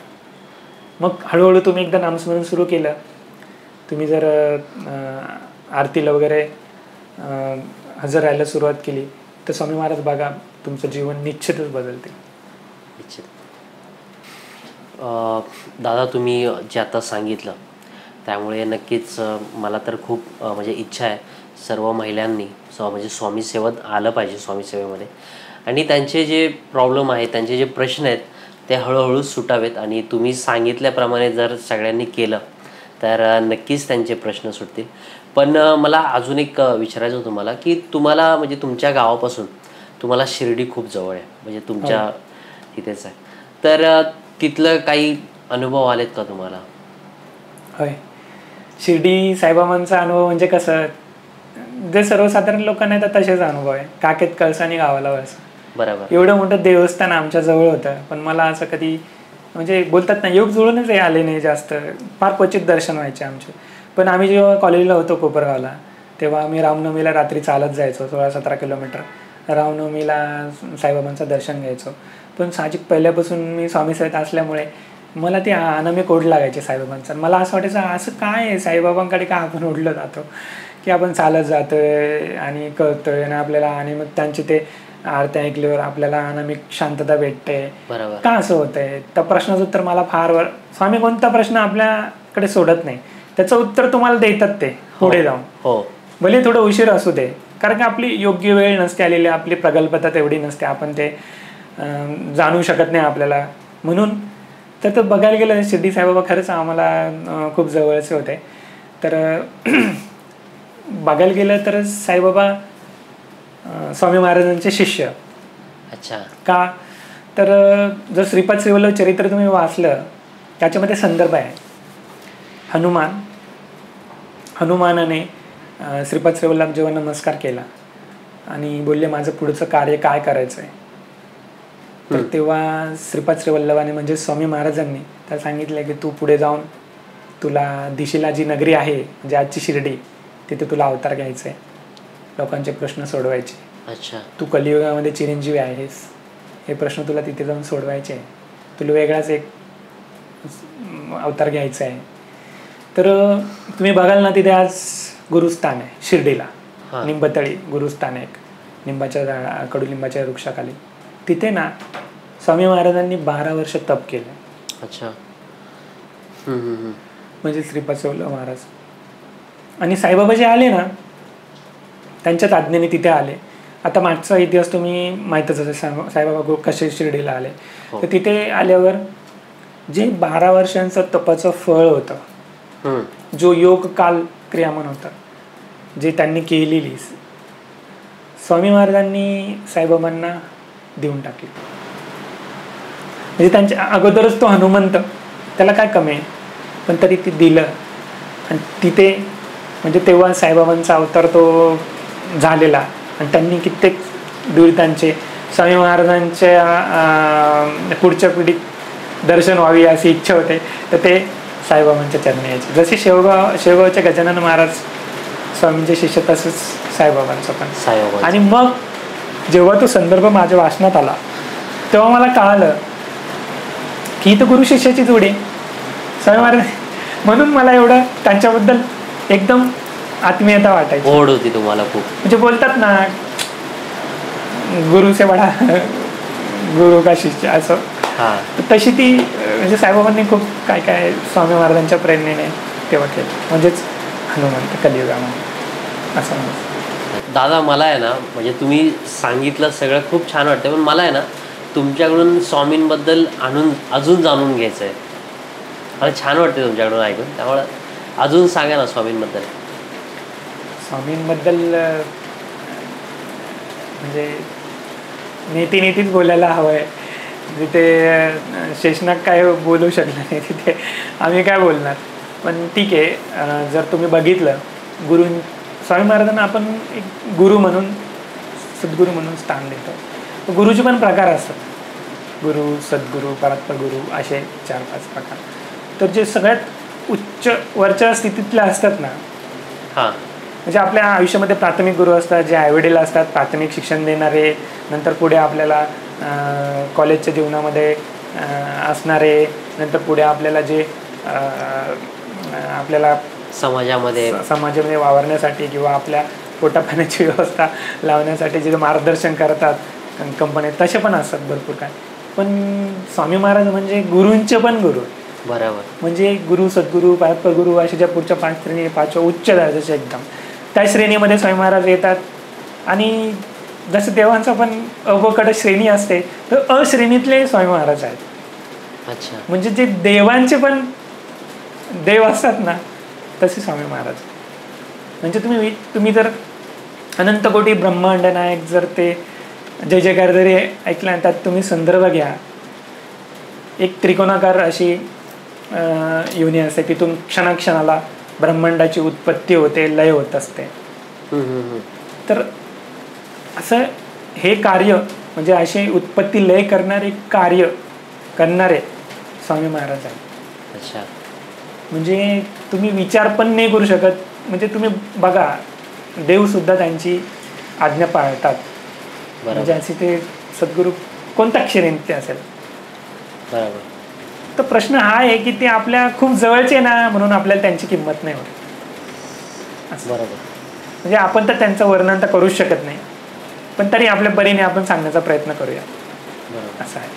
मग हळूहळू तुम्ही एकदा नामस्मरण सुरू केलं, तुम्ही जर आरतीला वगैरे हजर राहायला सुरुवात केली तर स्वामी महाराज बघा तुमचं जीवन निश्चितच बदलते. निश्चित. दादा, तुम्ही जे आता सांगितलं त्यामुळे नक्कीच मला तर खूप म्हणजे इच्छा आहे सर्व महिलांनी म्हणजे स्वामी सेवेत आलं पाहिजे, स्वामी सेवेमध्ये, आणि त्यांचे जे प्रॉब्लेम आहेत, त्यांचे जे प्रश्न आहेत ते हळूहळू सुटावेत. आणि तुम्ही सांगितल्याप्रमाणे जर सगळ्यांनी केलं तर नक्कीच त्यांचे प्रश्न सुटतील. पण मला अजून एक विचारायचं होतं तुम्हाला, की तुम्हाला म्हणजे तुमच्या गावापासून तुम्हाला शिर्डी खूप जवळ आहे, म्हणजे तुमच्या तिथेच आहे, तर तिथलं काही अनुभव आलेत का तुम्हाला? होय, शिर्डी साईबाबांचा अनुभव म्हणजे कसं, जे सर्वसाधारण लोकांना येतात तसेच अनुभव आहे. काखेत कळसानी गावाला वळसा. बरोबर. एवढं मोठं देवस्थान आमच्या जवळ होतं, पण मला असं कधी म्हणजे बोलतात ना, योग जुळूनच आले नाही जास्त, फार क्वचित दर्शन व्हायचे आमचे. पण आम्ही जेव्हा कॉलेजला होतो कोपरगावला, तेव्हा आम्ही रामनवमीला रात्री चालत जायचो 16-17 किलोमीटर, रामनवमीला साईबाबांचं दर्शन घ्यायचो. पण साहजिक पहिल्यापासून मी स्वामी सेवेत असल्यामुळे मला ती अनामिक ओढ लागायची साईबाबांचं. मला असं वाटायचं, असं काय आहे साईबाबांकडे का आपण ओढलं जातो, की आपण चालत जातोय आणि कळतोय आणि आपल्याला, आणि मग त्यांचे ते आरत्या ऐकल्यावर आपल्याला अनामिक शांतता भेटते, का असं होतंय? त्या प्रश्नाचं उत्तर मला फार स्वामी कोणता प्रश्न आपल्याकडे सोडत नाही, त्याचं उत्तर तुम्हाला देतात ते पुढे जाऊन. भले थोडं उशीर असू दे, कारण की आपली योग्य वेळ नसते आलेली, आपली प्रगल्भता तेवढी नसते, आपण ते जाणू शकत नाही आपल्याला. म्हणून तर बघायला गेलं शिर्डी साईबाबा खरंच आम्हाला खूप जवळचे होते. तर बघायला गेलं तर साईबाबा स्वामी महाराजांचे शिष्य. अच्छा. का तर जर श्रीपाद श्रीवल्लभ चरित्र तुम्ही वाचलं, त्याच्यामध्ये संदर्भ आहे, हनुमानाने श्रीपाद श्रीवल्लभ जेव्हा नमस्कार केला आणि बोलले माझं पुढचं कार्य काय करायचं आहे, तर तेव्हा श्रीपाद श्रीवल्लभाने म्हणजे स्वामी महाराजांनी त्याला सांगितलं की तू पुढे जाऊन तुला दिशेला जी नगरी आहे म्हणजे आजची शिर्डी, तिथे तुला अवतार घ्यायचं आहे, लोकांचे प्रश्न सोडवायचे. अच्छा. तू कलियुगामध्ये चिरंजीवी आहेस, हे प्रश्न तुला तिथे जाऊन सोडवायचे आहे, तुला वेगळाच एक अवतार घ्यायचा आहे. तर तुम्ही बघाल ना, तिथे आज गुरुस्थान आहे शिर्डीला, निंबतळी गुरुस्थान आहे, निंबाच्या कडुलिंबाच्या वृक्षाखाली. तिथे ना स्वामी महाराजांनी 12 वर्ष तप केलं. अच्छा. म्हणजे श्रीपाद श्रीवल्लभ महाराज. आणि साईबाबा जे आले ना, त्यांच्याच आज्ञेने तिथे आले. आता मागचा इतिहास तुम्ही माहीतच असेल, साईबाबा कसे शिर्डीला आले. तर तिथे आल्यावर जे 12 वर्षांचं तपाचं फळ होतं, जो योग काल क्रियामान होता, जे त्यांनी केलेली, स्वामी महाराजांनी साईबाबांना देऊन टाकली. म्हणजे त्यांच्या अगोदरच तो हनुमंत, त्याला काय कमी आहे, पण तरी ते दिलं. आणि तिथे म्हणजे तेव्हा साईबाबांचा अवतार तो झालेला, आणि त्यांनी कित्येक दुरितांचे स्वामी महाराजांच्या पुढच्या पिढीत दर्शन व्हावी अशी इच्छा होते, तर ते साईबाबांच्या चरणी यायचे. जसे शेवगावचे गजानन महाराज स्वामींचे शिष्य, तसंच साईबाबांचं पण. आणि मग जेव्हा तो संदर्भ माझ्या वाचनात आला तेव्हा मला कळालं की ही तर गुरु शिष्याची जोडी स्वामी महाराज. म्हणून मला एवढं त्यांच्याबद्दल एकदम आत्मीयता वाटायची, ओढ होती तुम्हाला खूप. म्हणजे बोलतात ना, गुरु से बडा गुरु का शिष्य, असं तशी ती म्हणजे साईबाबांनी खूप काय काय स्वामी महाराजांच्या प्रेरणेने तेव्हा केलं, म्हणजेच हनुमंत कलियुगामध्ये असं म्हणतात. दादा, मला आहे ना, म्हणजे तुम्ही सांगितलं सगळं खूप छान वाटतं, पण मला आहे ना तुमच्याकडून स्वामींबद्दल अजून जाणून घ्यायचं आहे. मला छान वाटते तुमच्याकडून ऐकून, त्यामुळे अजून सांगा ना स्वामींबद्दल. स्वामींबद्दल म्हणजे नीतीच बोलायला हवं आहे. जिथे शेषनाग काय बोलू शकला नाही तिथे आम्ही काय बोलणार. पण ठीक आहे, जर तुम्ही बघितलं स्वामी महाराजांना आपण एक गुरु म्हणून, सद्गुरू म्हणून स्थान देतो. गुरुचे पण प्रकार असतात, गुरु, सद्गुरू, परात्पर गुरु असे 4-5 प्रकार. तर जे सगळ्यात उच्च वरच्या स्थितीतले असतात ना, म्हणजे आपल्या आयुष्यामध्ये प्राथमिक गुरु असतात, जे आईवडील असतात, प्राथमिक शिक्षण देणारे, नंतर पुढे आपल्याला कॉलेजच्या जीवनामध्ये असणारे, नंतर पुढे आपल्याला जे आपल्याला समाजामध्ये वावरण्यासाठी किंवा आपल्या पोटापाण्याची व्यवस्था लावण्यासाठी जे मार्गदर्शन करतात कंपनीत, तसे पण असतात भरपूर काय. पण स्वामी महाराज म्हणजे गुरूंचे पण गुरु. बरोबर. म्हणजे गुरु, सद्गुरू, परात्पर गुरु अशा ज्या पुढच्या 5 श्रेणी, 5व्या उच्च दर्जाचे एकदम, त्या श्रेणीमध्ये स्वामी महाराज येतात. आणि जसं देवांचा पण अवकड श्रेणी असते, तर अश्रेणीतले स्वामी महाराज आहेत. अच्छा. म्हणजे जे देवांचे पण देव असतात ना, तसे स्वामी महाराज. म्हणजे तुम्ही जर अनंत कोटी ब्रह्मांड नायक जर ते जय जयकार जरी ऐकला, त्यात तुम्ही संदर्भ घ्या, एक त्रिकोणाकार अशी योनी असते, तिथून क्षणाक्षणाला ब्रह्मांडाची उत्पत्ती होते, लय होत असते. तर असं हे कार्य म्हणजे असे उत्पत्ती लय करणारे कार्य करणारे स्वामी महाराज आहेत. अच्छा. म्हणजे तुम्ही विचार पण नाही करू शकत. म्हणजे तुम्ही बघा, देवसुद्धा त्यांची आज्ञा पाळतात. म्हणजे असे ते सद्गुरू कोणत्या श्रेणीत असेल. बरोबर. तर प्रश्न हा आहे की ते आपल्या खूप जवळचे ना, म्हणून आपल्याला त्यांची किंमत नाही होत. बरोबर. म्हणजे आपण तर त्यांचं वर्णन तर करूच शकत नाही, पण तरी आपल्या परीने आपण सांगण्याचा प्रयत्न करूया. असं आहे.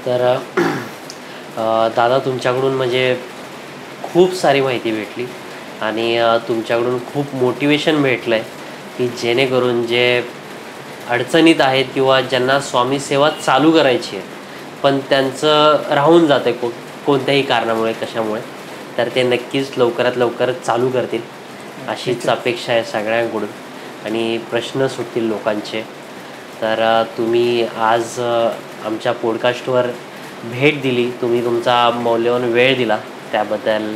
तर दादा, तुमच्याकडून म्हणजे खूप सारी माहिती भेटली आणि तुमच्याकडून खूप मोटिवेशन भेटलं आहे की जेणेकरून जे अडचणीत आहेत किंवा ज्यांना स्वामी सेवा चालू करायची आहे पण त्यांचं राहून जातं आहे कोणत्याही कारणामुळे, कशामुळे, तर ते नक्कीच लवकरात लवकर चालू करतील अशीच अपेक्षा आहे सगळ्यांकडून. आणि प्रश्न सुटतील लोकांचे. तर तुम्ही आज आमच्या पॉडकास्टवर भेट दिली, तुम्ही तुमचा मौल्यवान वेळ दिला, त्याबद्दल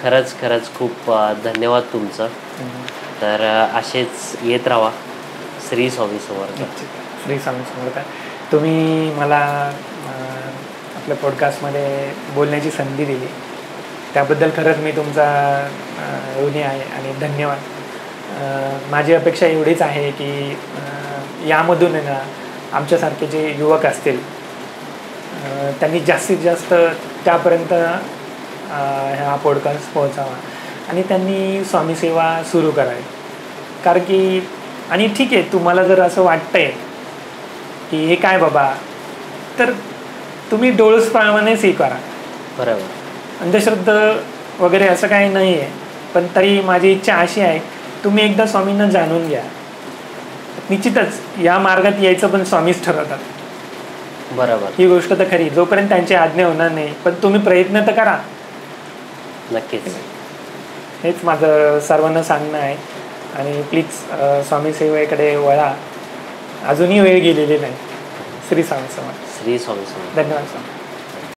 खरंच खूप धन्यवाद तुमचं. तर असेच येत राहा. श्री स्वामी समर्थ. श्री स्वामी समर्थ. तुम्ही मला आपल्या पॉडकास्टमध्ये बोलण्याची संधी दिली, त्याबद्दल खरंच मी तुमचा ऋणी आहे आणि धन्यवाद. माझी अपेक्षा एवढीच आहे की यामधून आहे ना, आमच्यासारखे जे युवक असतील त्यांनी जास्तीत जास्त त्यापर्यंत हा पॉडकास्ट पोहोचावा आणि त्यांनी स्वामी सेवा सुरू करावी. कारण की आणि ठीक आहे, तुम्हाला जर असं वाटतंय की हे काय बाबा, तर तुम्ही डोळसप्रमाणेच हे करा. बरोबर. अंधश्रद्धा वगैरे असं काही नाही आहे, पण तरी माझी इच्छा अशी आहे, तुम्ही एकदा स्वामींना जाणून घ्या. निश्चितच या मार्गात यायचं पण स्वामीच ठरवतात. बरोबर. ही गोष्ट तर खरी, जोपर्यंत त्यांची आज्ञा होणार नाही, पण तुम्ही प्रयत्न तर करा. नक्कीच. हेच माझं सर्वांना सांगणं आहे. आणि प्लीज स्वामी सेवेकडे वळा, अजूनही वेळ गेलेली नाही. श्री स्वामी समर्थ. श्री स्वामी समर्थ. धन्यवाद स्वामी.